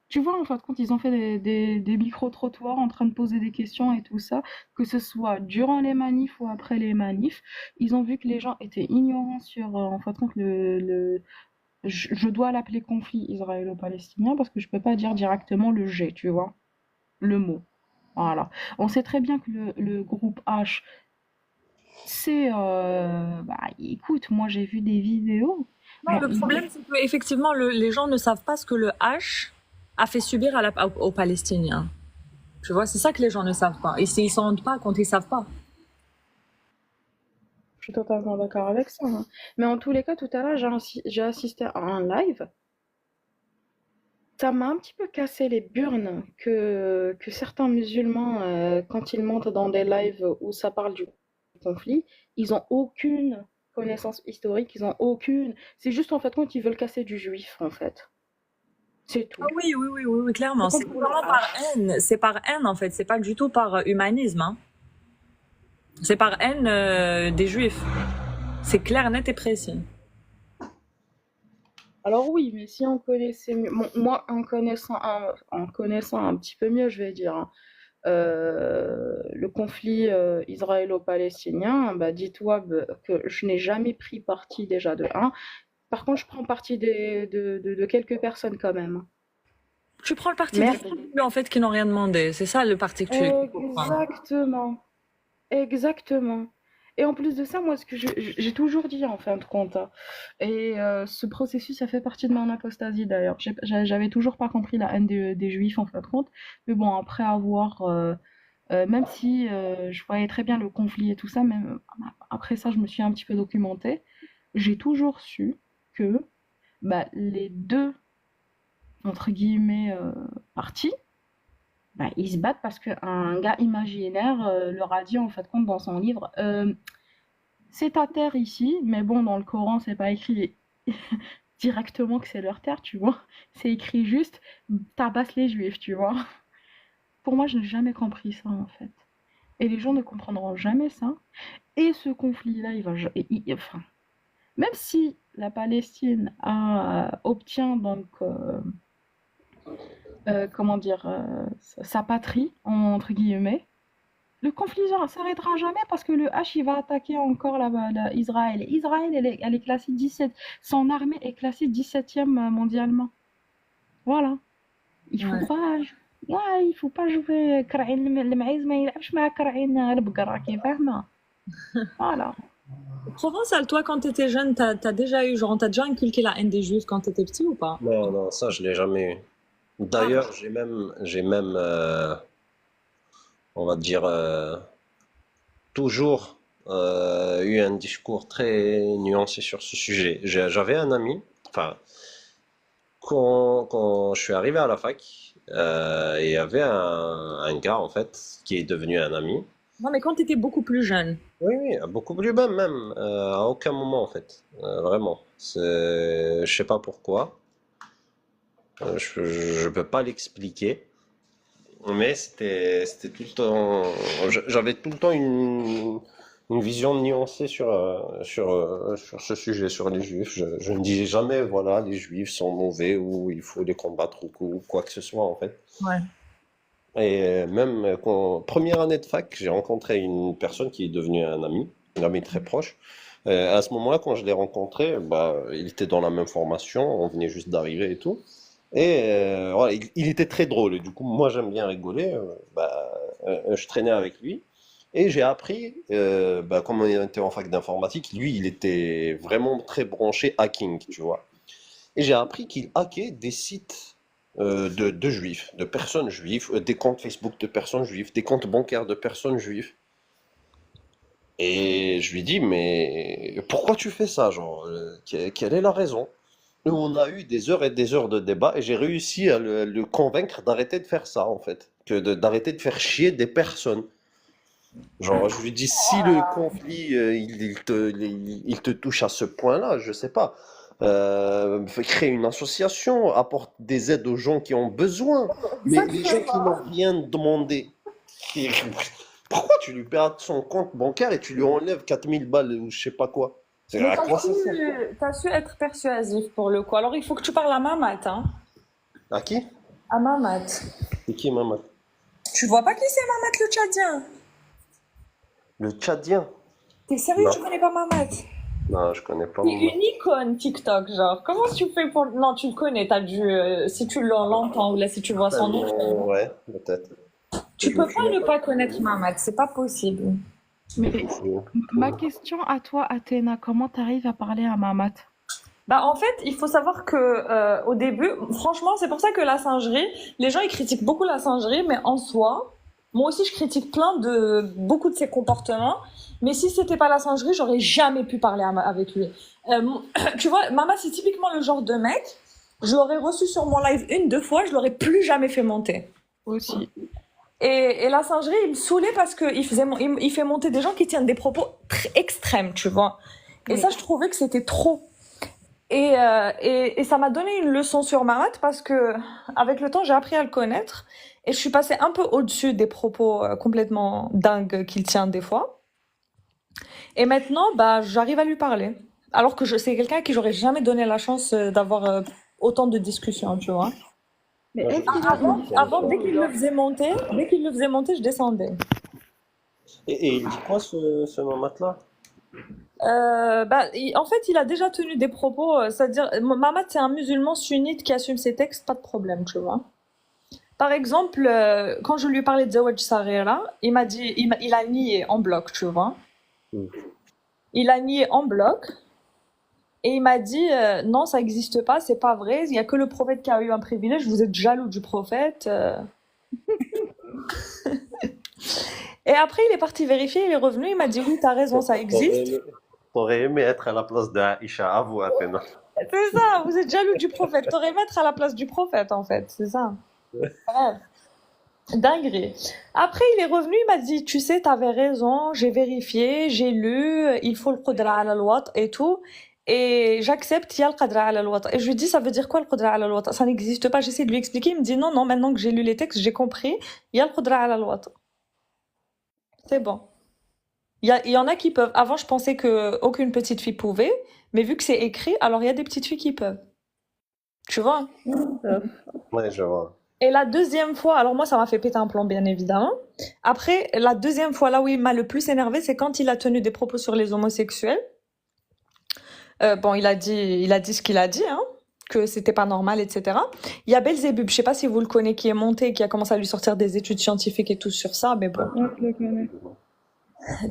S4: Tu vois, en fait, quand ils ont fait des micro-trottoirs en train de poser des questions et tout ça, que ce soit durant les manifs ou après les manifs, ils ont vu que les gens étaient ignorants sur, en fait, compte, je dois l'appeler conflit israélo-palestinien parce que je peux pas dire directement le G, tu vois, le mot. Voilà. On sait très bien que le groupe H, bah, écoute, moi j'ai vu des vidéos.
S2: Non,
S4: Bon,
S2: le problème, c'est que effectivement, les gens ne savent pas ce que le H a fait subir aux Palestiniens. Tu vois, c'est ça que les gens ne savent pas. Et ils s'en rendent pas compte, ils savent pas.
S4: je suis totalement d'accord avec ça, hein. Mais en tous les cas, tout à l'heure, j'ai assisté à un live. Ça m'a un petit peu cassé les burnes que certains musulmans, quand ils montent dans des lives où ça parle du conflit, ils ont aucune connaissance historique, ils ont aucune. C'est juste en fait quand ils veulent casser du juif, en fait. C'est
S2: Ah
S4: tout.
S2: oui, oui, oui, oui, oui, clairement.
S4: C'est comme
S2: C'est
S4: pour le
S2: vraiment par
S4: H.
S2: haine. C'est par haine, en fait. C'est pas du tout par humanisme, hein. C'est par haine des juifs. C'est clair, net et précis.
S4: Alors oui, mais si on connaissait mieux, bon, moi en connaissant un petit peu mieux, je vais dire, hein, le conflit israélo-palestinien, bah dis-toi que je n'ai jamais pris parti déjà de un. Par contre, je prends parti de quelques personnes quand même.
S2: Tu prends le parti des
S4: Merde.
S2: tribus, en fait, qui n'ont rien demandé. C'est ça le parti que tu prends.
S4: Exactement. Exactement. Et en plus de ça, moi, ce que j'ai toujours dit en fin de compte, hein, et ce processus, ça fait partie de mon apostasie d'ailleurs. J'avais toujours pas compris la haine des Juifs en fin de compte. Mais bon, après avoir, même si je voyais très bien le conflit et tout ça, même après ça, je me suis un petit peu documentée. J'ai toujours su que bah, les deux, entre guillemets, parties, bah, ils se battent parce qu'un gars imaginaire leur a dit en fait compte dans son livre c'est ta terre ici, mais bon, dans le Coran, c'est pas écrit directement que c'est leur terre, tu vois. C'est écrit juste tabasse les juifs, tu vois. Pour moi, je n'ai jamais compris ça en fait. Et les gens ne comprendront jamais ça. Et ce conflit-là, enfin, même si la Palestine obtient donc comment dire sa patrie entre guillemets, le conflit ne s'arrêtera jamais parce que le H il va attaquer encore Israël. Israël elle est classée 17. Son armée est classée 17e mondialement. Voilà. Il faut
S2: Ouais.
S4: pas ouais, il faut pas jouer كرعين المعيز ما يلعبش مع كرعين البقرة راكي فاهمة. Voilà.
S2: Provençal, toi, quand t'étais jeune, t'as déjà eu, genre, on t'a déjà inculqué la haine des Juifs quand t'étais petit ou pas?
S3: Non, non, ça, je l'ai jamais eu.
S2: Ah,
S3: D'ailleurs, j'ai même on va dire, toujours eu un discours très nuancé sur ce sujet. J'avais un ami, enfin, quand je suis arrivé à la fac, il y avait un gars, en fait, qui est devenu un ami.
S2: non, mais quand t'étais beaucoup plus jeune.
S3: Oui, oui, beaucoup plus bas même, à aucun moment, en fait. Vraiment. Je sais pas pourquoi. Je peux pas l'expliquer. Mais c'était tout le temps. J'avais tout le temps une vision nuancée sur ce sujet, sur les juifs. Je ne disais jamais, voilà, les juifs sont mauvais ou il faut les combattre ou quoi que ce soit, en fait.
S2: Ouais.
S3: Et même première année de fac, j'ai rencontré une personne qui est devenue un ami très proche. À ce moment-là, quand je l'ai rencontré, bah, il était dans la même formation, on venait juste d'arriver et tout. Et voilà, il était très drôle. Et du coup, moi, j'aime bien rigoler. Je traînais avec lui. Et j'ai appris, bah, comme on était en fac d'informatique, lui, il était vraiment très branché hacking, tu vois. Et j'ai appris qu'il hackait des sites de juifs, de personnes juives, des comptes Facebook de personnes juives, des comptes bancaires de personnes juives. Et je lui dis, mais pourquoi tu fais ça, genre, quelle est la raison? Nous, on a eu des heures et des heures de débat et j'ai réussi à le convaincre d'arrêter de faire ça, en fait, d'arrêter de faire chier des personnes. Genre, je lui dis, si le conflit, il te touche à ce point-là, je sais pas, créer une association, apporte des aides aux gens qui ont besoin, mais les gens qui n'ont rien demandé, qui- pourquoi tu lui perds son compte bancaire et tu lui enlèves 4000 balles ou je sais pas quoi?
S2: Mais
S3: À quoi ça sert?
S2: t'as su être persuasif pour le coup. Alors, il faut que tu parles à Mamat, hein.
S3: À qui?
S2: À Mamat.
S3: C'est qui, maman?
S2: Tu vois pas qui c'est Mamat le Tchadien?
S3: Le Tchadien?
S2: T'es sérieux,
S3: Non,
S2: tu connais pas Mamat?
S3: non, je connais pas
S2: C'est
S3: maman.
S2: une icône TikTok, genre. Comment tu fais pour... Non, tu le connais, t'as dû... si tu l'entends ou là, si tu vois son nom, tu vas le voir.
S3: Ouais, peut-être.
S2: Tu
S3: Je me
S2: peux pas
S3: souviens
S2: ne
S3: pas.
S2: pas connaître Mamat, c'est pas possible.
S3: Je me
S4: Mais
S3: souviens
S4: ma
S3: plus.
S4: question à toi, Athéna, comment t'arrives à parler à Mamat?
S2: Bah, en fait, il faut savoir que au début, franchement, c'est pour ça que la singerie, les gens ils critiquent beaucoup la singerie, mais en soi, moi aussi je critique beaucoup de ses comportements. Mais si c'était pas la singerie, j'aurais jamais pu parler avec lui. Tu vois, Mama, c'est typiquement le genre de mec, je l'aurais reçu sur mon live une, deux fois, je l'aurais plus jamais fait monter.
S4: Aussi.
S2: Et la singerie, il me saoulait parce que il fait monter des gens qui tiennent des propos très extrêmes, tu vois. Et
S4: Oui.
S2: ça, je trouvais que c'était trop. Et ça m'a donné une leçon sur Marat parce que, avec le temps, j'ai appris à le connaître et je suis passée un peu au-dessus des propos complètement dingues qu'il tient des fois. Et maintenant, bah, j'arrive à lui parler. Alors que c'est quelqu'un à qui j'aurais jamais donné la chance d'avoir autant de discussions, tu vois.
S4: Mais
S3: Moi, je
S4: est-ce qu'il
S3: trouve
S4: a
S3: ça
S4: une
S2: Avant, dès
S3: intéressant.
S2: qu'il le faisait monter, je descendais.
S3: Et il dit quoi, ce mamat-là?
S2: En fait, il a déjà tenu des propos, c'est-à-dire, Mamat, c'est un musulman sunnite qui assume ses textes, pas de problème, tu vois. Par exemple, quand je lui ai parlé de Zawaj Sarera, il m'a dit, il a nié en bloc, tu vois.
S3: Hmm.
S2: Il a nié en bloc et il m'a dit non, ça n'existe pas, c'est pas vrai. Il y a que le prophète qui a eu un privilège. Vous êtes jaloux du prophète. Et après, il est parti vérifier. Il est revenu. Il m'a dit oui, t'as raison, ça existe.
S3: T'aurais aimé être à la place d'Aïcha, avoue, Athéna.
S2: C'est ça. Vous êtes jaloux du prophète. T'aurais aimé être à la place du prophète, en fait. C'est ça. Bref. Dinguerie. Après, il est revenu, il m'a dit, tu sais, t'avais raison, j'ai vérifié, j'ai lu, il faut le qudra ala al-wat et tout, et j'accepte, il y a le qudra ala al-wat. Et je lui dis, ça veut dire quoi le qudra ala al-wat? Ça n'existe pas, j'essaie de lui expliquer, il me dit, non, non, maintenant que j'ai lu les textes, j'ai compris, il y a le qudra ala al-wat. C'est bon. Il y en a qui peuvent. Avant, je pensais que aucune petite fille pouvait, mais vu que c'est écrit, alors il y a des petites filles qui peuvent. Tu vois?
S3: Ouais, je vois.
S2: Et la deuxième fois, alors moi ça m'a fait péter un plomb bien évidemment. Après, la deuxième fois là où il m'a le plus énervé, c'est quand il a tenu des propos sur les homosexuels. Bon, il a dit ce qu'il a dit, hein, que c'était pas normal, etc. Il y a Belzébuth, je sais pas si vous le connaissez, qui est monté et qui a commencé à lui sortir des études scientifiques et tout sur ça, mais bon.
S4: Ouais, je le connais.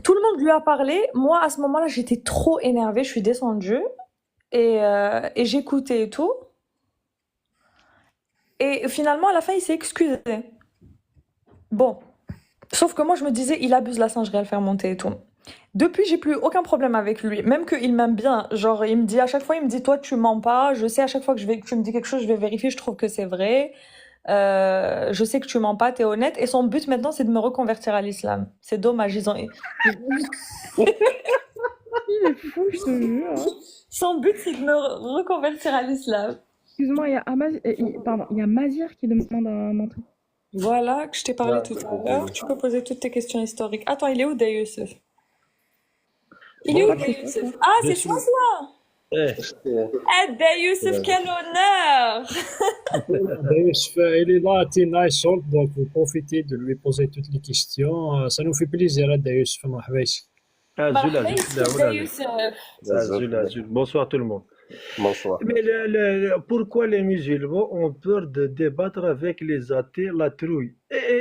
S2: Tout le monde lui a parlé. Moi, à ce moment-là, j'étais trop énervée, je suis descendue et j'écoutais et tout. Et finalement, à la fin, il s'est excusé. Bon. Sauf que moi, je me disais, il abuse la singerie à le faire monter et tout. Depuis, j'ai plus aucun problème avec lui. Même qu'il m'aime bien. Genre, il me dit, à chaque fois, il me dit, toi, tu mens pas. Je sais, à chaque fois que tu me dis quelque chose, je vais vérifier, je trouve que c'est vrai. Je sais que tu mens pas, t'es honnête. Et son but maintenant, c'est de me reconvertir à l'islam. C'est dommage,
S4: Il est fou, je te jure.
S2: Son but, c'est de me reconvertir à l'islam.
S4: Excuse-moi, il y a Mazir qui demande un truc.
S2: Voilà, que je t'ai parlé
S3: Ouais,
S2: tout
S3: c'est
S2: à
S3: bon.
S2: l'heure. Tu peux poser toutes tes questions historiques. Attends, il est où, Day Youssef? Il est où, Day Youssef? Ah,
S5: Je
S2: c'est
S5: suis.
S2: toi, ça?
S5: Eh,
S2: Eh, Day Youssef, quel honneur!
S5: Youssef, il est là, Tina et Sol, donc vous profitez de lui poser toutes les questions. Ça nous fait plaisir, Youssef. مرحبا يسك.
S2: مرحبا
S5: Azul,
S2: يسك Day Youssef.
S5: Azul. Bonsoir tout le monde.
S3: Bonsoir.
S5: Mais pourquoi les musulmans ont peur de débattre avec les athées, la trouille?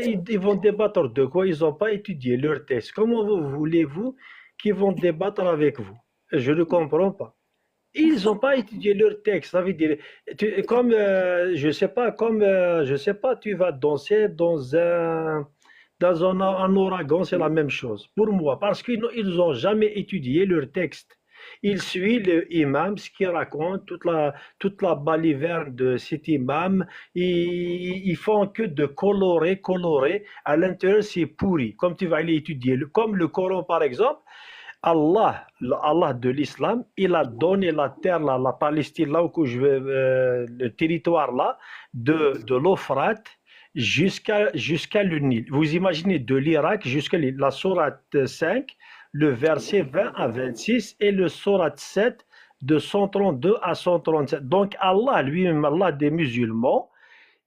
S5: Ils vont débattre de quoi? Ils n'ont pas étudié leur texte. Comment voulez-vous qu'ils vont débattre avec vous? Je ne comprends pas. Ils n'ont pas étudié leur texte. Ça veut dire, je sais pas, tu vas danser dans un ouragan, c'est la même chose. Pour moi, parce qu'ils n'ont jamais étudié leur texte. Ils suivent l'imam, ce qu'il raconte, toute la baliverne de cet imam. Ils font que de colorer. À l'intérieur, c'est pourri. Comme tu vas aller étudier, comme le Coran par exemple. Allah de l'islam, il a donné la terre, là, la Palestine, là où je vais, le territoire là, de l'Euphrate jusqu'à le Nil. Vous imaginez de l'Irak jusqu'à la sourate 5, le verset 20 à 26 et le sourate 7 de 132 à 137. Donc Allah, lui-même, Allah des musulmans,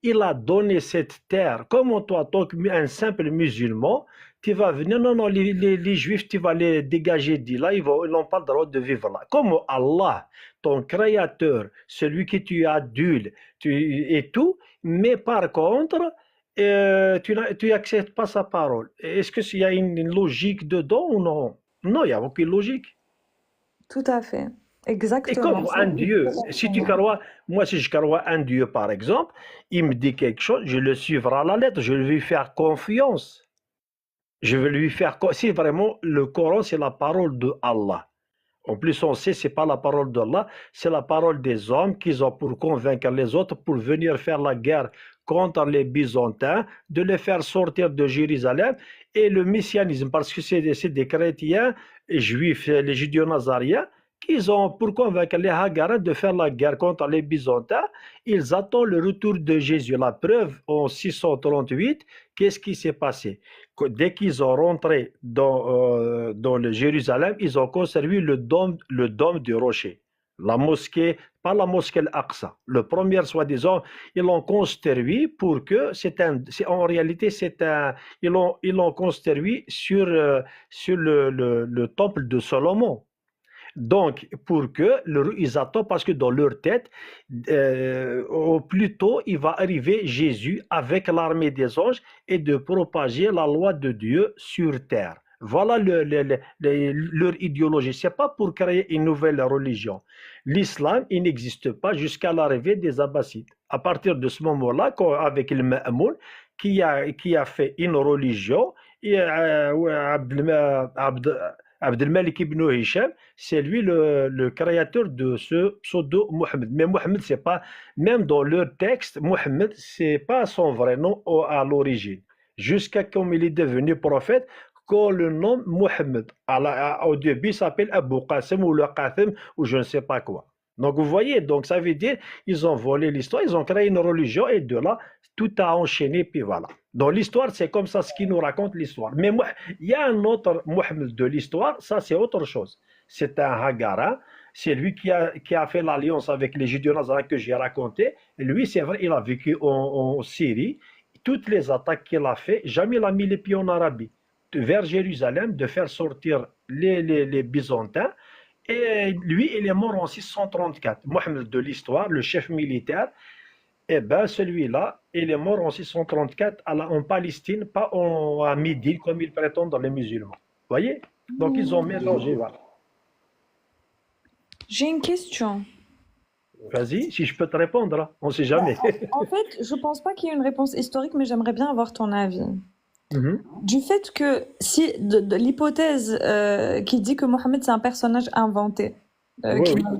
S5: il a donné cette terre. Comment toi, tant qu'un simple musulman, tu vas venir, non, les juifs, tu vas les dégager de là, ils n'ont pas le droit de vivre là. Comme Allah, ton créateur, celui que tu adules, et tout, mais par contre, tu n'acceptes pas sa parole. Est-ce qu'il y a une logique dedans ou non? Non, il n'y a aucune logique.
S2: Tout à fait.
S5: Et
S2: Exactement.
S5: comme un Dieu, si tu crois, moi si je crois un Dieu par exemple, il me dit quelque chose, je le suivrai à la lettre, je vais lui faire confiance. Je vais lui faire confiance. Si vraiment le Coran c'est la parole de Allah. En plus on sait c'est pas la parole d'Allah, c'est la parole des hommes qui ont pour convaincre les autres pour venir faire la guerre contre les Byzantins, de les faire sortir de Jérusalem et le messianisme parce que c'est des chrétiens juifs, les judéo-nazariens qu'ils ont pour convaincre les Hagarites de faire la guerre contre les Byzantins. Ils attendent le retour de Jésus. La preuve, en 638, qu'est-ce qui s'est passé? Dès qu'ils ont rentré dans le Jérusalem, ils ont conservé le dôme du rocher. La mosquée, pas la mosquée Al-Aqsa. Le premier, soi-disant, ils l'ont construit pour que en réalité, ils l'ont construit sur le temple de Salomon. Donc, pour que ils attendent, parce que dans leur tête, au plus tôt, il va arriver Jésus avec l'armée des anges et de propager la loi de Dieu sur terre. Voilà leur idéologie. C'est pas pour créer une nouvelle religion. L'islam, il n'existe pas jusqu'à l'arrivée des Abbassides. À partir de ce moment-là, avec le Ma'moun, qui a fait une religion, et Abdelmalik ibn Hisham, c'est lui le créateur de ce pseudo Mohammed. Mais Mohammed, c'est pas, même dans leur texte, Mohammed, c'est pas son vrai nom à l'origine. Jusqu'à comme il est devenu prophète, qu'on le nomme Mohammed. Au début, il s'appelle Abu Qasim ou le Qasim ou je ne sais pas quoi. Donc vous voyez, donc ça veut dire ils ont volé l'histoire, ils ont créé une religion et de là, tout a enchaîné, puis voilà. Dans l'histoire, c'est comme ça ce qui nous raconte l'histoire. Mais moi, il y a un autre Mohammed de l'histoire, ça c'est autre chose. C'est un Hagara, c'est lui qui a fait l'alliance avec les Juifs de Nazareth que j'ai raconté. Et lui, c'est vrai, il a vécu en Syrie. Toutes les attaques qu'il a fait, jamais il a mis les pieds en Arabie. Vers Jérusalem, de faire sortir les Byzantins. Et lui, il est mort en 634. Mohammed de l'histoire, le chef militaire, eh bien, celui-là, il est mort en 634 en Palestine, pas à Midi, comme ils prétendent dans les musulmans. Vous voyez? Donc, ils ont mélangé, voilà.
S2: J'ai une question.
S5: Vas-y, si je peux te répondre, hein. On ne sait jamais.
S2: En fait, je pense pas qu'il y ait une réponse historique, mais j'aimerais bien avoir ton avis. Du fait que, si, de l'hypothèse qui dit que Mohammed c'est un personnage inventé,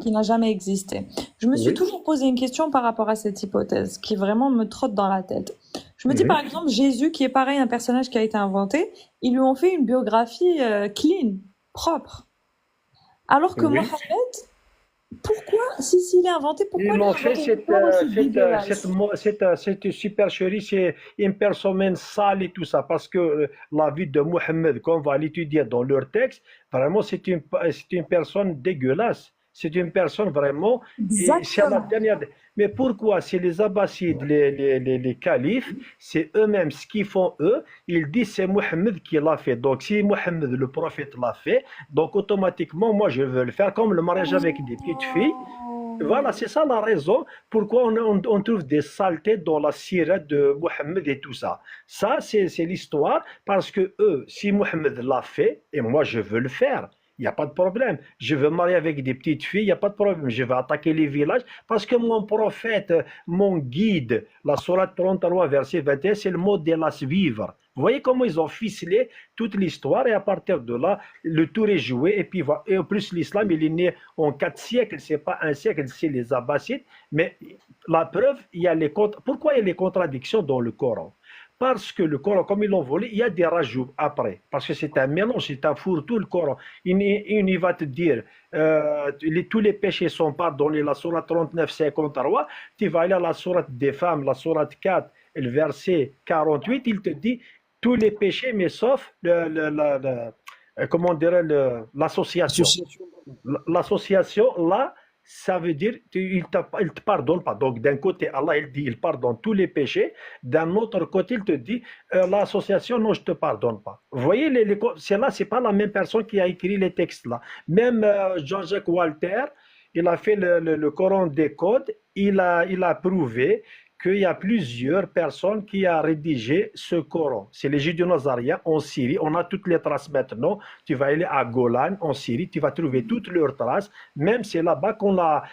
S2: qui n'a jamais existé, je me suis toujours posé une question par rapport à cette hypothèse qui vraiment me trotte dans la tête. Je me dis par exemple, Jésus, qui est pareil, un personnage qui a été inventé, ils lui ont fait une biographie clean, propre. Alors que Mohammed, pourquoi, s'il est inventé, pourquoi
S5: Ils
S2: il
S5: ont
S2: a
S5: fait cette supercherie, c'est une personne sale et tout ça, parce que la vie de Mohammed, qu'on va l'étudier dans leur texte, vraiment c'est une personne dégueulasse. C'est une personne vraiment, c'est la dernière. Mais pourquoi? C'est les Abbassides, les califes, c'est eux-mêmes ce qu'ils font eux. Ils disent c'est Mohammed qui l'a fait. Donc si Mohammed le prophète l'a fait, donc automatiquement moi je veux le faire, comme le mariage avec des petites filles. Voilà, c'est ça la raison pourquoi on trouve des saletés dans la sirah de Mohammed et tout ça. Ça, c'est l'histoire, parce que eux, si Mohammed l'a fait, et moi je veux le faire, il n'y a pas de problème. Je veux marier avec des petites filles, il n'y a pas de problème. Je vais attaquer les villages, parce que mon prophète, mon guide, la sourate 33, verset 21, c'est le modèle à suivre. Vous voyez comment ils ont ficelé toute l'histoire, et à partir de là, le tour est joué. Et puis, et en plus, l'islam, il est né en 4 siècles, c'est pas un siècle, c'est les Abbassides. Mais la preuve, pourquoi il y a les contradictions dans le Coran? Parce que le Coran, comme ils l'ont volé, il y a des rajouts après. Parce que c'est un mélange, c'est un fourre-tout, le Coran. Il va te dire, tous les péchés sont pardonnés, la sourate 39, 53. Tu vas aller à la sourate des femmes, la sourate 4, le verset 48, il te dit, tous les péchés, mais sauf comment dirait l'association. L'association, là, ça veut dire qu'il ne te pardonne pas. Donc d'un côté, Allah il dit il pardonne tous les péchés. D'un autre côté, il te dit l'association, non, je ne te pardonne pas. Vous voyez, c'est là, ce n'est pas la même personne qui a écrit les textes là. Même Jean-Jacques Walter, il a fait le Coran des codes, il a prouvé qu'il y a plusieurs personnes qui ont rédigé ce Coran. C'est les Juifs de Nazareth en Syrie. On a toutes les traces maintenant. Tu vas aller à Golan, en Syrie, tu vas trouver toutes leurs traces. Même c'est là-bas qu'on a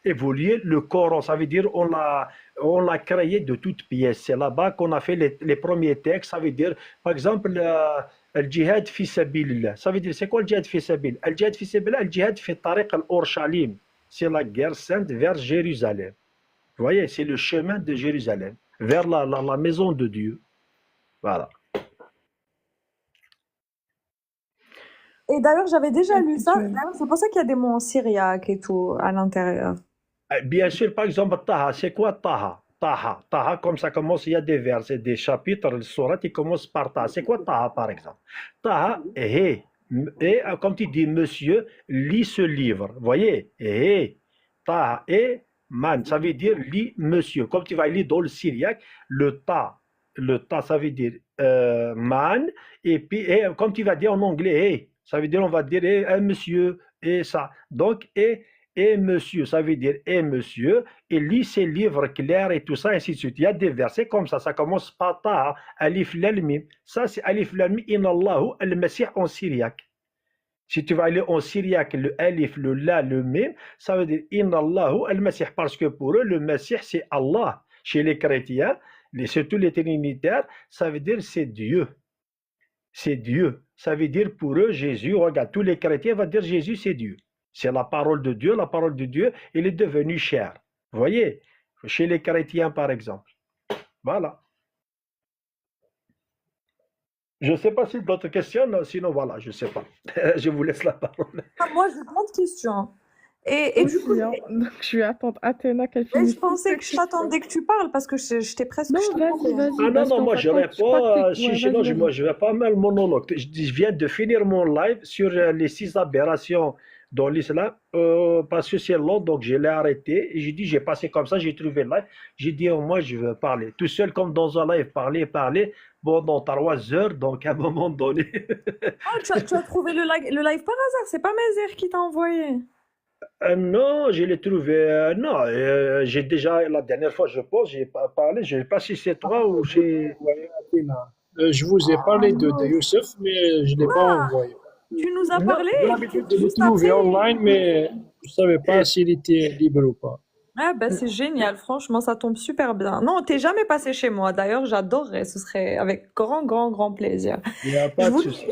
S5: évolué le Coran. Ça veut dire on l'a créé de toutes pièces. C'est là-bas qu'on a fait les premiers textes. Ça veut dire, par exemple, le djihad fi sabilillah. Ça veut dire, c'est quoi le djihad fi sabilillah? Le djihad fi sabilillah, le djihad fi tariq al-Orshalim. C'est la guerre sainte vers Jérusalem. Vous voyez, c'est le chemin de Jérusalem, vers la maison de Dieu. Voilà.
S2: Et d'ailleurs, j'avais déjà lu ça. D'ailleurs, c'est pour ça qu'il y a des mots en syriaque et tout à l'intérieur.
S5: Bien sûr, par exemple, Taha, c'est quoi Taha? Taha, comme ça commence, il y a des versets, des chapitres, le surat, il commence par Taha. C'est quoi Taha, par exemple? Taha, et comme tu dis, monsieur, lis ce livre. Vous voyez? Taha, man, ça veut dire lis monsieur. Comme tu vas lire dans le syriaque, le ta, ça veut dire man, et puis, comme tu vas dire en anglais, ça veut dire, on va dire, monsieur, et ça. Donc, et monsieur, ça veut dire et monsieur, et lit ses livres clairs et tout ça, et ainsi de suite. Il y a des versets comme ça commence par ta, alif lam mim. Ça, c'est alif lam mim, inallahu al-masih en syriaque. Si tu vas aller en syriaque, le alif, le la, le mim, ça veut dire inallahu al-masih, parce que pour eux, le masih, c'est Allah. Chez les chrétiens, surtout les trinitaires, ça veut dire c'est Dieu. C'est Dieu. Ça veut dire pour eux, Jésus, regarde, tous les chrétiens vont dire Jésus, c'est Dieu. C'est la parole de Dieu. La parole de Dieu, il est devenu chair. Vous voyez, chez les chrétiens, par exemple. Voilà. Je ne sais pas si d'autres questions, sinon voilà, je ne sais pas. Je vous laisse la parole.
S2: Moi, j'ai plein de questions. Et du coup,
S4: Donc, je vais attendre Athéna qu'elle
S2: je
S4: finisse.
S2: pensais que je t'attendais que tu parles parce que j'étais presque.
S4: Non,
S2: je t'attendais.
S4: vas-y.
S5: Ah non,
S4: parce
S5: non,
S4: qu'en
S5: moi
S4: fait,
S5: je
S4: je crois
S5: réponds,
S4: que t'es- ouais,
S5: sinon
S4: vas-y,
S5: moi je vais pas mal monologue. Je viens de finir mon live sur les 6 aberrations dans l'islam parce que c'est long, donc je l'ai arrêté. Et j'ai dit, j'ai passé comme ça, j'ai trouvé le live. J'ai dit, oh, moi je veux parler. Tout seul comme dans un live, parler pendant 3 heures, donc à un moment donné.
S2: Ah, tu as trouvé le live par hasard, c'est pas Mazer qui t'a envoyé.
S5: Non, je l'ai trouvé. Non, j'ai déjà, la dernière fois, je pense, j'ai pas parlé. Je ne sais pas si c'est toi ou c'est.
S6: Envoyé à Athéna. Je vous ai parlé de Youssef, mais je ne l'ai pas envoyé.
S2: Tu nous as
S5: Non,
S2: parlé
S6: J'ai
S2: et
S6: l'habitude de le
S2: juste
S6: trouver
S2: après.
S6: online, mais je ne savais pas s'il était libre ou pas.
S2: Ah ben c'est génial, franchement, ça tombe super bien. Non, t'es jamais passé chez moi. D'ailleurs, j'adorerais, ce serait avec grand plaisir.
S5: il n'y a
S2: Je
S5: pas de
S2: voulais-
S5: souci.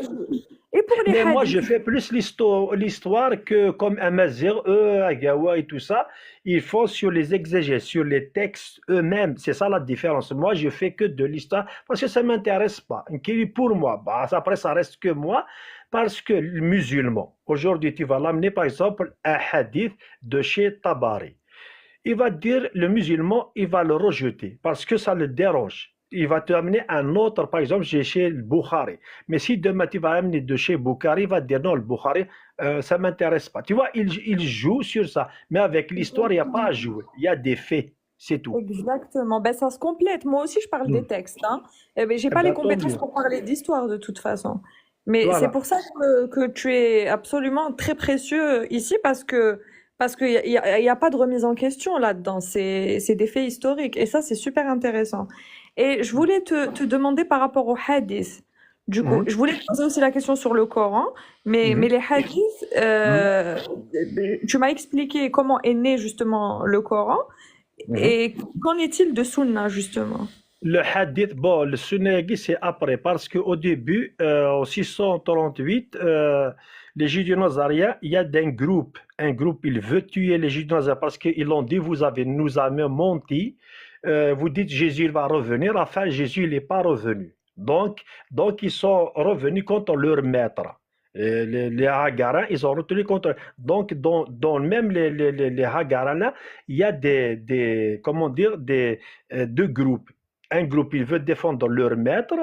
S2: Et pour les
S5: Mais moi, je
S2: hadiths,
S5: fais plus l'histoire que comme Amazir, eux, Agawa et tout ça. Ils font sur les exégèses, sur les textes eux-mêmes. C'est ça la différence. Moi, je fais que de l'histoire parce que ça ne m'intéresse pas. Pour moi, bah, après, ça reste que moi. Parce que le musulman, aujourd'hui, tu vas l'amener, par exemple, un hadith de chez Tabari. Il va dire, le musulman, il va le rejeter parce que ça le dérange. Il va te amener un autre, par exemple, chez le Bukhari. Mais si demain tu vas amener de chez Bukhari, il va te dire non, le Bukhari, ça ne m'intéresse pas. Tu vois, il joue sur ça. Mais avec l'histoire, il n'y a pas à jouer. Il y a des faits. C'est tout.
S2: exactement. Ben ça se complète. Moi aussi, je parle des textes. Hein. Eh ben, j'ai
S5: Eh
S2: pas les
S5: ben, tant
S2: compétences
S5: mieux.
S2: pour parler d'histoire de toute façon. Mais c'est
S5: Voilà.
S2: pour ça que tu es absolument très précieux ici parce qu'il y a pas de remise en question là-dedans. C'est des faits historiques et ça, c'est super intéressant. Et je voulais te demander par rapport aux hadiths. Du coup, je voulais te poser aussi la question sur le Coran, mais les hadiths, tu m'as expliqué comment est né justement le Coran et qu'en est-il de Sunna justement?
S5: Le hadith, bon, le Sunagi, c'est après, parce qu'au début, en 638, les Judéo-Nazariens, il y a un groupe, il veut tuer les Judéo-Nazariens parce qu'ils ont dit, nous avez menti, vous dites Jésus il va revenir, enfin Jésus il n'est pas revenu. Donc ils sont revenus contre leur maître. Les Hagarins, ils ont retenu contre. Donc, dans même les Hagarins, là, il y a comment dire, deux groupes. Un groupe, il veut défendre leur maître.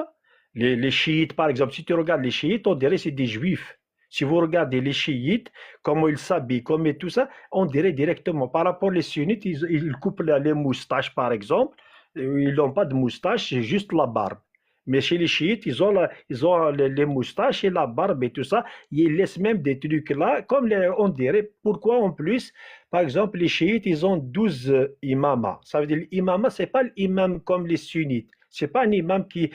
S5: Les chiites, par exemple, si tu regardes les chiites, on dirait que c'est des juifs. Si vous regardez les chiites, comment ils s'habillent, comme et tout ça, on dirait directement. Par rapport aux sunnites, ils coupent les moustaches, par exemple. Ils n'ont pas de moustache, c'est juste la barbe. Mais chez les chiites, ils ont les moustaches et la barbe et tout ça. Ils laissent même des trucs là, comme on dirait. Pourquoi en plus, par exemple, les chiites, ils ont 12 imams. Ça veut dire l'imam, ce n'est pas l'imam comme les sunnites. Ce n'est pas un imam qui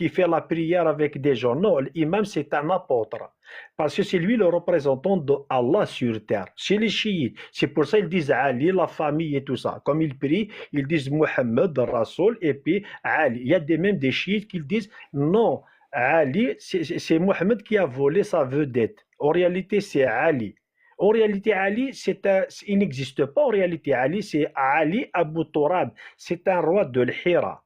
S5: fait la prière avec des gens. Non, l'imam, c'est un apôtre. Parce que c'est lui le représentant d'Allah sur terre. Chez les chiites, c'est pour ça qu'ils disent Ali, la famille et tout ça. Comme ils prient, ils disent Mohammed, Rasoul, et puis Ali. Il y a même des chiites qui disent non, Ali, c'est Mohammed qui a volé sa vedette. En réalité, c'est Ali. En réalité, Ali, il n'existe pas. En réalité, Ali, c'est Ali Abu Turab. C'est un roi de l'Hira.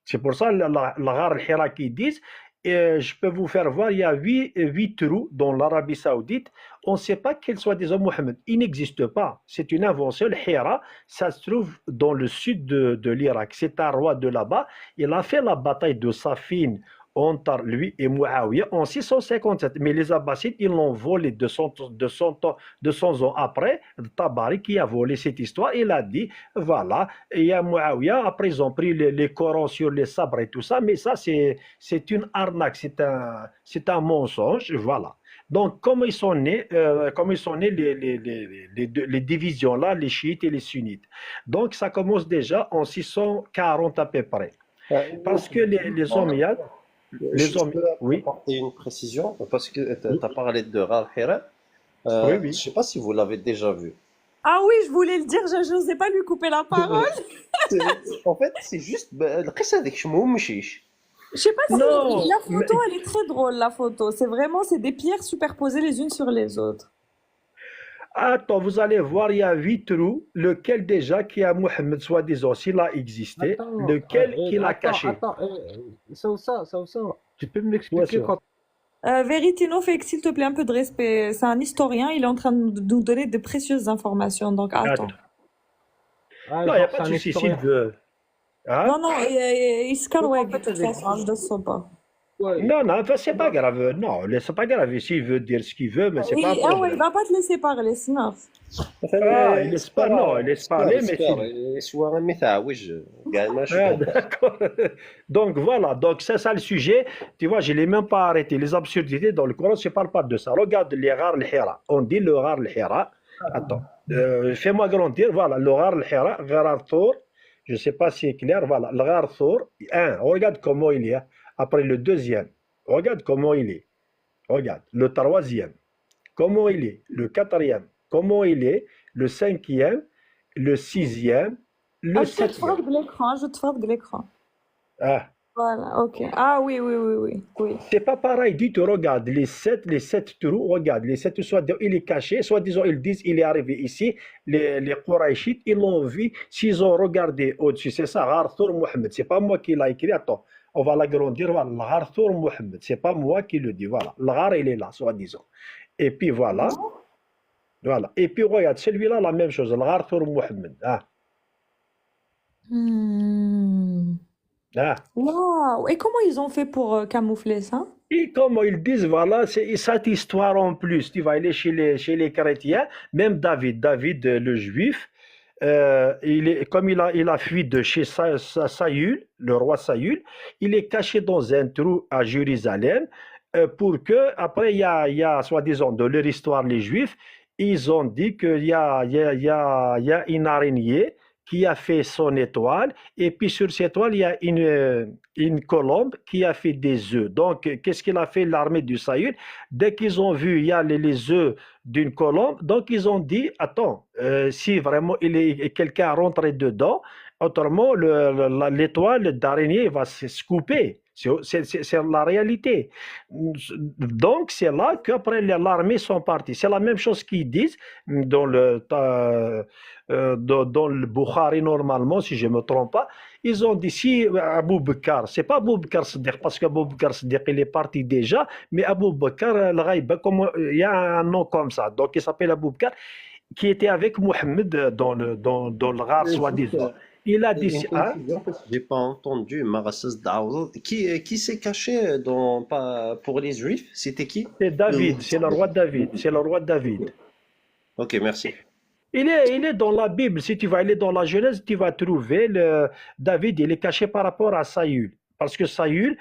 S5: C'est pour ça, la Ghar al-Hira qui disent, je peux vous faire voir, il y a 8 trous dans l'Arabie Saoudite. On ne sait pas quels soient des hommes Mohammed. Il n'existe pas. C'est une invention. Le Hira, ça se trouve dans le sud de l'Irak. C'est un roi de là-bas. Il a fait la bataille de Safin entre lui et Muawiyah en 657. Mais les Abbassides, ils l'ont volé 200 ans après. Tabari qui a volé cette histoire, il a dit, voilà, il y a Muawiyah, après ils ont pris les Corans sur les sabres et tout ça, mais ça c'est une arnaque, c'est un mensonge, voilà. Donc, comme ils sont nés les divisions là, les chiites et les sunnites. Donc, ça commence déjà en 640 à peu près. Parce que les Omeyyades,
S3: Je peux
S5: oui,
S3: apporter une précision parce que tu as parlé de Ghar Hira.
S5: oui,
S3: Je
S5: oui.
S3: sais pas si vous l'avez déjà vu.
S2: Ah oui, je voulais le dire, je n'osais pas lui couper la parole.
S3: En fait, c'est juste القصة هذيك شمو مشيش.
S2: Je sais pas si
S5: Non,
S2: la photo, elle est très drôle, la photo. C'est des pierres superposées les unes sur les autres.
S5: attends, vous allez voir, il y a 8 trous, lequel déjà qui a Mohammed, soi-disant, s'il a existé,
S7: Attends,
S5: lequel qu'il a caché.
S7: ça, tu peux
S5: Bien
S7: m'expliquer
S5: sûr.
S7: quand...
S2: Veritino fait que s'il te plaît un peu de respect. C'est un historien, il est en train de nous donner de précieuses informations, donc attends.
S5: Attends.
S7: Ah,
S5: Non, il n'y a
S7: genre,
S5: pas
S7: c'est
S5: de
S7: un
S5: souci, s'il
S7: historien.
S5: veut. Hein?
S2: Non, il se calme,
S7: En
S2: de
S7: fait,
S2: toute façon, je ne sais pas.
S7: ouais,
S5: Non, non, enfin, c'est pas grave. Non, c'est pas grave. S'il veut dire ce qu'il veut, mais c'est pas un
S2: Il
S5: problème.
S2: va pas te laisser parler, sinon.
S5: Ah, il laisse pas, non, il laisse parler, mais
S3: اسبر سوا متعوج كاع ما
S5: Ah,
S3: شو
S5: d'accord. Donc voilà, donc c'est ça le sujet. Tu vois, je ne l'ai même pas arrêté. Les absurdités dans le Coran, je ne parle pas de ça. Regarde les Ghar al-Hira. On dit le Ghar al-Hira. Attends, fais-moi grandir. Voilà, le Ghar al-Hira, Ghar al-Thur. Je ne sais pas si c'est clair. Voilà, le Ghar al-Thur. Regarde comment il est. Après le deuxième, regarde comment il est. Regarde, le troisième, comment il est. Le quatrième, comment il est. Le cinquième, le sixième, le
S2: Ah, je te
S5: septième.
S2: frappe de l'écran.
S5: Ah.
S2: Voilà, ok. Ah oui.
S5: C'est pas pareil du tout. Regarde, les sept trous, regarde, les sept, soit il est caché, soit disons, ils disent, il est arrivé ici. Les Qurayshites, ils l'ont vu. S'ils ont regardé au-dessus, c'est ça, Arthur Mohammed. C'est pas moi qui l'ai écrit. Attends, on va l'agrandir. Voilà, Arthur Mohammed. C'est pas moi qui le dis. Voilà, l'Ar, il est là, soit disons. Et puis voilà. Voilà. Et puis regarde, celui-là, la même chose, Arthur Mohammed. Ah, ah.
S2: Waouh. Et comment ils ont fait pour camoufler ça?
S5: Et comme ils disent, voilà, c'est cette histoire en plus. Tu vas aller chez les chrétiens, même David, le juif, comme il a fui de chez Saül, le roi Saül, il est caché dans un trou à Jérusalem pour que, après, il y a soi-disant, de leur histoire, les juifs, ils ont dit qu'il y a une araignée qui a fait son étoile, et puis sur cette étoile, il y a une colombe qui a fait des œufs. Donc, qu'est-ce qu'il a fait l'armée du Saül? Dès qu'ils ont vu il y a les œufs d'une colombe, donc ils ont dit, attends, si vraiment quelqu'un rentré dedans, autrement, l'étoile d'araignée va se couper. C'est la réalité. Donc, c'est là qu'après l'armée sont partis. C'est la même chose qu'ils disent dans dans le Bukhari, normalement, si je ne me trompe pas. Ils ont dit si Abou Bakr, c'est pas Abou Bakr Siddiq, parce qu'Abou Bakr Siddiq, il est parti déjà, mais Abou Bakr, il y a un nom comme ça. Donc, il s'appelle Abou Bakr, qui était avec Mohammed dans le Ghar, soi-disant. Il a dit, hein?
S3: J'ai pas entendu Marassas Daoud. Qui s'est caché pour les Juifs? C'était qui?
S5: C'est David, c'est le roi David, c'est le roi David.
S3: Ok, merci.
S5: Il est dans la Bible. Si tu vas aller dans la Genèse, tu vas trouver David, il est caché par rapport à Saül. Parce que Saül,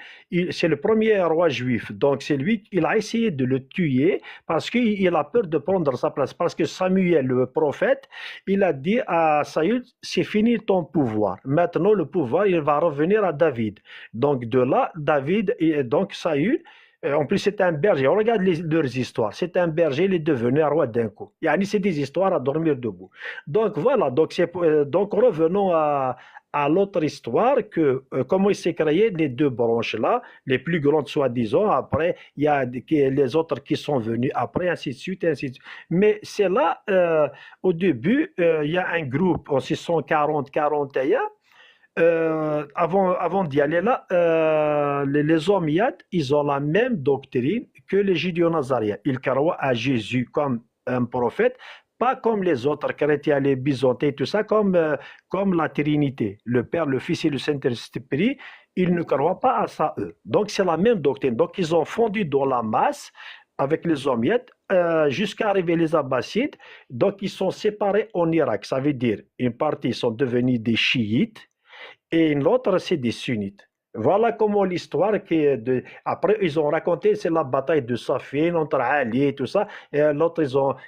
S5: c'est le premier roi juif. Donc c'est lui, il a essayé de le tuer parce qu'il a peur de prendre sa place. Parce que Samuel, le prophète, il a dit à Saül, c'est fini ton pouvoir. Maintenant, le pouvoir, il va revenir à David. Donc de là, David, et donc Saül, en plus, c'est un berger. On regarde leurs histoires. C'est un berger, il est devenu un roi d'un coup. C'est des histoires à dormir debout. Donc voilà, donc revenons à l'autre histoire, comment il s'est créé les deux branches-là, les plus grandes soi-disant, après, il y a les autres qui sont venus après, ainsi de suite, ainsi de suite. Mais c'est là, au début, il y a un groupe en 640-41, avant d'y aller là, les Omeyyades, ils ont la même doctrine que les Judéo-Nazariens. Ils croient à Jésus comme un prophète, pas comme les autres chrétiens, les byzantins, tout ça, comme la Trinité, le Père, le Fils et le Saint-Esprit. ils ne croient pas à ça, eux. Donc, c'est la même doctrine. Donc, ils ont fondu dans la masse avec les Ommiades jusqu'à arriver les Abbassides. Donc, ils sont séparés en Irak. Ça veut dire, une partie sont devenus des chiites et une autre, c'est des sunnites. Voilà comment l'histoire après ils ont raconté, c'est la bataille de Safin entre Ali et tout ça, et l'autre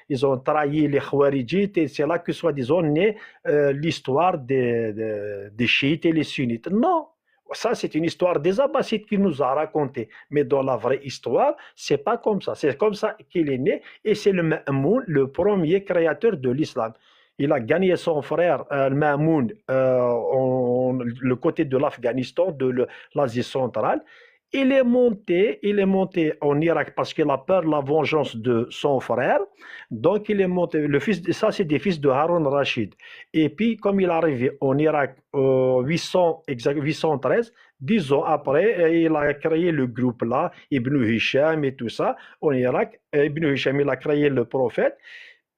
S5: ils ont trahi les Khwaridjites, et c'est là que soi-disant naît l'histoire des chiites et les sunnites. Non, ça c'est une histoire des Abbassides qui nous a raconté, mais dans la vraie histoire, c'est pas comme ça. C'est comme ça qu'il est né, et c'est le Ma'moun, le premier créateur de l'islam. Il a gagné son frère Mamoun le côté de l'Afghanistan, de l'Asie centrale. Il est monté en Irak parce qu'il a peur de la vengeance de son frère. Donc il est monté. Ça c'est des fils de Harun Rashid. Et puis comme il est arrivé en Irak 813, 10 ans après, il a créé le groupe là, Ibn Hisham et tout ça en Irak. Ibn Hisham il a créé le prophète.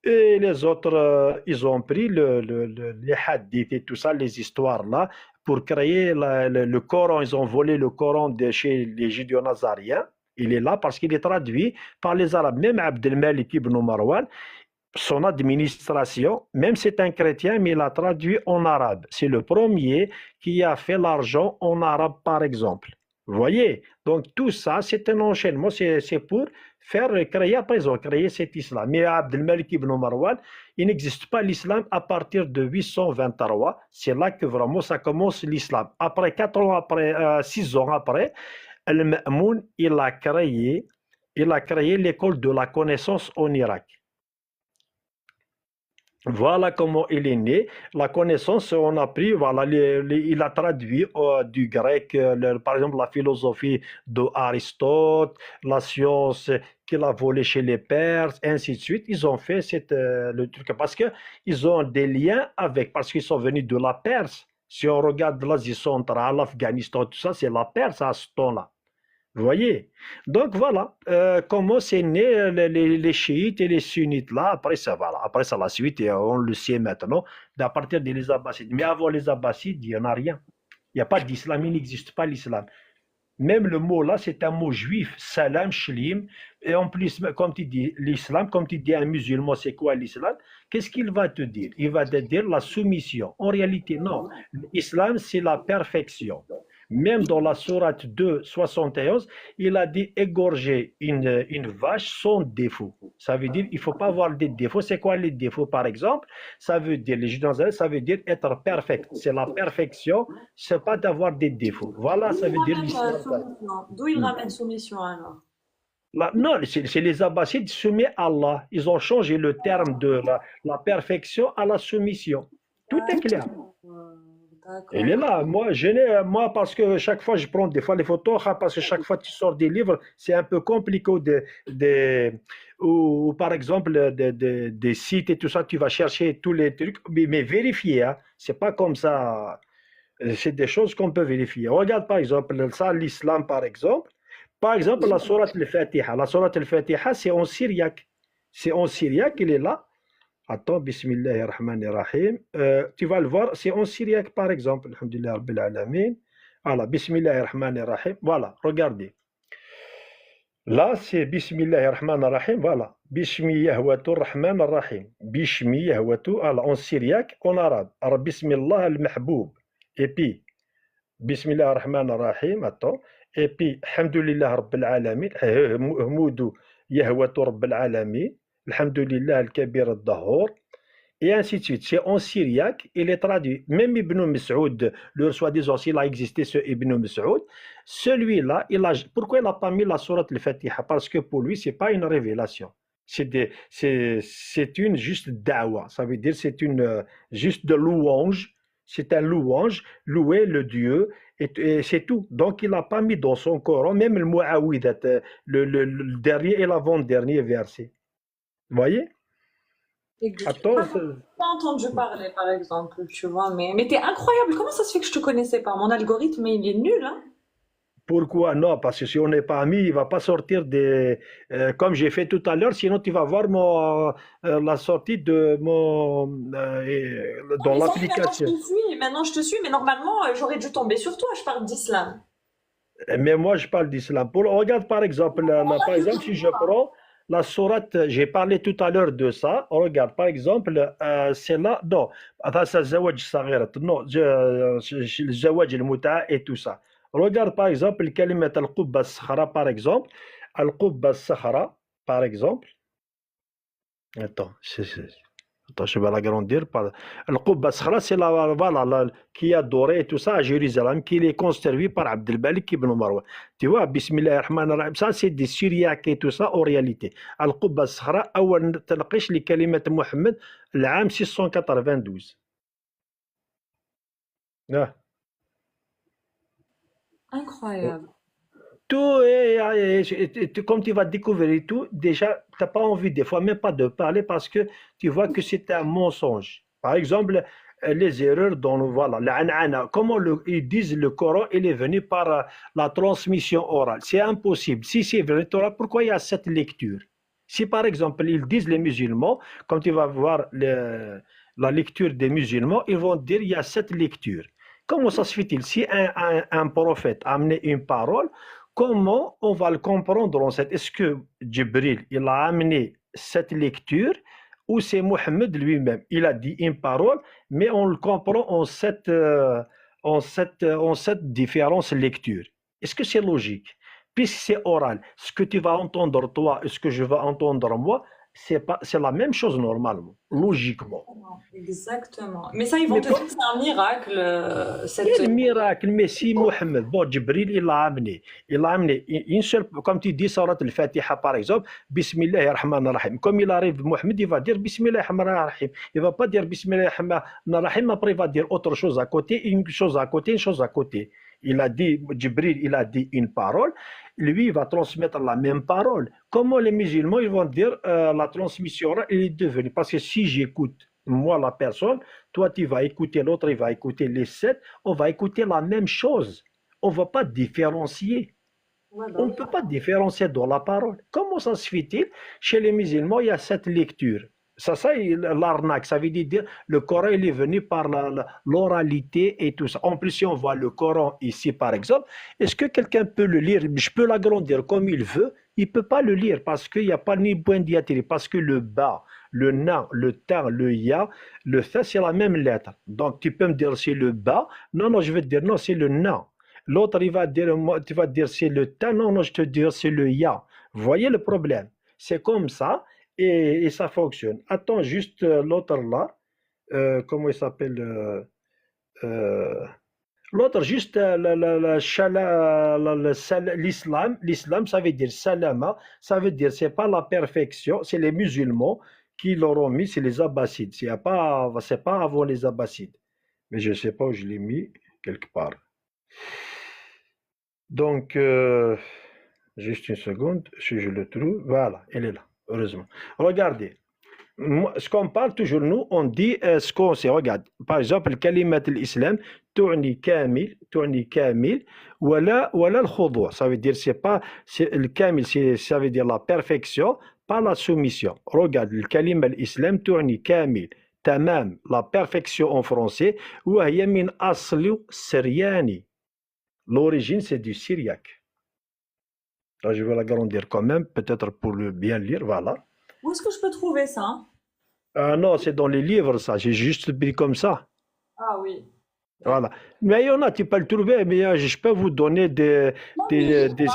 S5: Et les autres, ils ont pris les hadiths et tout ça, les histoires là, pour créer le Coran. Ils ont volé le Coran de chez les Judéo-Nazariens. Il est là parce qu'il est traduit par les Arabes. Même Abdelmalik ibn Marwan, son administration, même c'est un chrétien, mais il a traduit en arabe. C'est le premier qui a fait l'argent en arabe, par exemple. Vous voyez? Donc tout ça, c'est un enchaînement, c'est pour créer, après ils ont créé cet islam. Mais Abdelmalik ibn Marwan, il n'existe pas l'islam à partir de 823. C'est là que vraiment ça commence l'islam. Après 4 ans après, 6 ans après, Al-Ma'moun, il a créé l'école de la connaissance en Irak. Voilà comment il est né. La connaissance, on a pris, voilà, il a traduit du grec, par exemple, la philosophie d'Aristote, la science qu'il a volée chez les Perses, ainsi de suite. Ils ont fait le truc parce qu'ils ont des liens parce qu'ils sont venus de la Perse. Si on regarde l'Asie centrale, l'Afghanistan, tout ça, c'est la Perse à ce temps-là. Vous voyez? Donc voilà comment c'est né les chiites et les sunnites là. Après ça, voilà. Après ça, la suite, et on le sait maintenant, à partir des Abbassides. Mais avant les Abbassides, il n'y en a rien. Il n'y a pas d'islam, il n'existe pas l'islam. Même le mot là, c'est un mot juif, salam, shlim. Et en plus, comme tu dis l'islam, comme tu dis un musulman, c'est quoi l'islam? Qu'est-ce qu'il va te dire? Il va te dire la soumission. En réalité, non. L'islam, c'est la perfection. Même dans la sourate 2, 71, il a dit égorger une vache sans défaut. Ça veut dire il ne faut pas avoir des défauts. C'est quoi les défauts, par exemple? Ça veut dire, les juifs, ça veut dire être parfait. C'est la perfection, c'est pas d'avoir des défauts. Voilà, ça veut dire l'islam.
S2: D'où il ramène soumission alors?
S5: Non, c'est les Abbassides soumis à Allah. Ils ont changé le terme de la perfection à la soumission. Tout est clair. Il est là. Moi, parce que chaque fois, je prends des fois les photos, parce que chaque fois que tu sors des livres, c'est un peu compliqué. Ou par exemple, des sites et tout ça, tu vas chercher tous les trucs, mais vérifier. Hein, c'est pas comme ça. C'est des choses qu'on peut vérifier. Regarde par exemple, ça, l'islam par exemple. Par exemple, la sourate al-Fatiha. La sourate al-Fatiha, c'est en syriaque. C'est en syriaque, il est là. Attends, Bismillahirrahmanirrahim. Tu vas le voir, c'est en syriaque par exemple. Alhamdulillah Rabbil Alamin. Voilà, Bismillahirrahmanirrahim. Voilà, regardez. Là, c'est Bismillahirrahmanirrahim. Voilà. Bismillahirrahmanirrahim. Bismillahirrahmanirrahim. Alors, en syriaque, en arabe. Alors, Bismillah al-Mahboub. Et puis, Bismillahirrahmanirrahim. Attends. Et puis, Alhamdulillah Rabbil Alamin. Hmoudou Yahwatu Rabbil Alamin. Alhamdulillah al-Kabir al-Dahor, et ainsi de suite. C'est en syriaque, il est traduit. Même Ibn Mas'ud, le soi-disant, il a existé ce Ibn Mas'ud, celui-là, pourquoi il n'a pas mis la sourate al-Fatiha? Parce que pour lui, ce n'est pas une révélation. C'est une juste da'wa. Ça veut dire c'est une juste de louange. C'est un louange, louer le Dieu, et c'est tout. Donc il n'a pas mis dans son Coran, même le Mu'awidat, le dernier et l'avant-dernier verset. Vous voyez? Attends,
S2: Je n'ai pas entendu parler, par exemple, tu vois, mais t'es incroyable. Comment ça se fait que je te connaissais pas? Mon algorithme, il est nul, hein?
S5: Pourquoi? Non, parce que si on n'est pas amis, il va pas sortir des... comme j'ai fait tout à l'heure, sinon tu vas voir la sortie de
S2: Non,
S5: dans
S2: mais ça y est, maintenant je
S5: l'application.
S2: te suis. Maintenant je te suis, mais normalement, j'aurais dû tomber sur toi. Je parle d'islam.
S5: Mais moi, je parle d'islam. Regarde par exemple, par exemple, si je prends la sourate, j'ai parlé tout à l'heure de ça. Regarde, par exemple, c'est là, non, هذا c'est الزواج الصغيرة. Non, الزواج المتعة et tout ça. Regarde par exemple, كلمة القبة الصخرة, par exemple. القبة الصخرة, par exemple. Attends, attends, je vais l'agrandir. Al-Qubba Sakhra, c'est qui a adoré et tout ça à Jérusalem, qui est construit par Abdelmalik ibn Marwan. Tu vois, Bismillah ar-Rahman ar-Rahim, ça c'est des Syriaques et tout ça en réalité. Al-Qubba Sakhra, أول تلقيش لكلمة محمد العام 692. Ah.
S2: Incroyable.
S5: Tout comme tu vas découvrir tout, déjà, tu n'as pas envie des fois même pas de parler parce que tu vois que c'est un mensonge. Par exemple, les erreurs dans voilà, comment ils disent le Coran, il est venu par la transmission orale. C'est impossible. Si c'est vrai, pourquoi il y a cette lecture? Si par exemple, ils disent les musulmans, quand tu vas voir la lecture des musulmans, ils vont dire il y a cette lecture. Comment ça se fait-il? Si un prophète a amené une parole, comment on va le comprendre en cette? Est-ce que Jibril, il a amené cette lecture ou c'est Mohammed lui-même? Il a dit une parole, mais on le comprend en cette différence lecture. Est-ce que c'est logique? Puisque c'est oral, ce que tu vas entendre toi et ce que je vais entendre moi, c'est la même chose normalement, logiquement.
S2: Exactement. Mais ça, ils vont
S5: Mais
S2: te dire que c'est un miracle,
S5: quel miracle, mais si Mohammed, bon, Jibril, il a amené une seule, comme tu dis, Surat al-Fatiha par exemple, Bismillah ar-Rahman ar-Rahim. Comme il arrive, Mohammed, il va dire Bismillah ar-Rahman ar-Rahim. Il ne va pas dire Bismillah ar-Rahman ar-Rahim, après il va dire autre chose à côté, une chose à côté, une chose à côté. Il a dit, Jibril, il a dit une parole, lui, il va transmettre la même parole. Comment les musulmans, ils vont dire la transmission, il est devenu, parce que si j'écoute, moi, la personne, toi, tu vas écouter l'autre, il va écouter les sept, on va écouter la même chose. On ne va pas différencier. On ne peut pas différencier dans la parole. Comment ça se fait-il? Chez les musulmans, il y a cette lecture. Ça, l'arnaque, ça veut dire le Coran il est venu par l'oralité et tout ça. En plus, si on voit le Coran ici, par exemple, est-ce que quelqu'un peut le lire? Je peux l'agrandir comme il veut. Il ne peut pas le lire parce qu'il n'y a pas ni point diatribe, parce que le bas, le na, le ta, le ya, le tha, c'est la même lettre. Donc, tu peux me dire c'est le bas. Non, non, je vais te dire non, c'est le na. L'autre, il va dire, tu vas dire c'est le ta. Non, non, je te dis c'est le ya. Vous voyez le problème? C'est comme ça. Et ça fonctionne. Attends juste l'autre là, comment il s'appelle l'autre juste l'islam, ça veut dire salama, ça veut dire c'est pas la perfection, c'est les musulmans qui l'auront mis, c'est les abbassides. C'est pas avant les abbassides. Mais je sais pas où je l'ai mis, quelque part. Donc, juste une seconde, si je le trouve, voilà, elle est là. Heureusement. Regardez, ce qu'on parle toujours, nous, on dit ce qu'on sait. Regarde, par exemple, kalimat l'islam, tourni kamil, voilà le khudu'. Ça veut dire, le kamil, ça veut dire la perfection, pas la soumission. Regarde, le kalimat l'islam, tourni kamil, tamam, la perfection en français, ou min aslu syriani. L'origine, c'est du syriaque. Là, je vais l'agrandir quand même, peut-être pour le bien lire, voilà.
S2: Où est-ce que je peux trouver ça?
S5: Ah non, c'est dans les livres, ça. J'ai juste pris comme ça.
S2: Ah oui.
S5: Voilà. Mais il y en a, tu peux le trouver, mais je peux vous donner des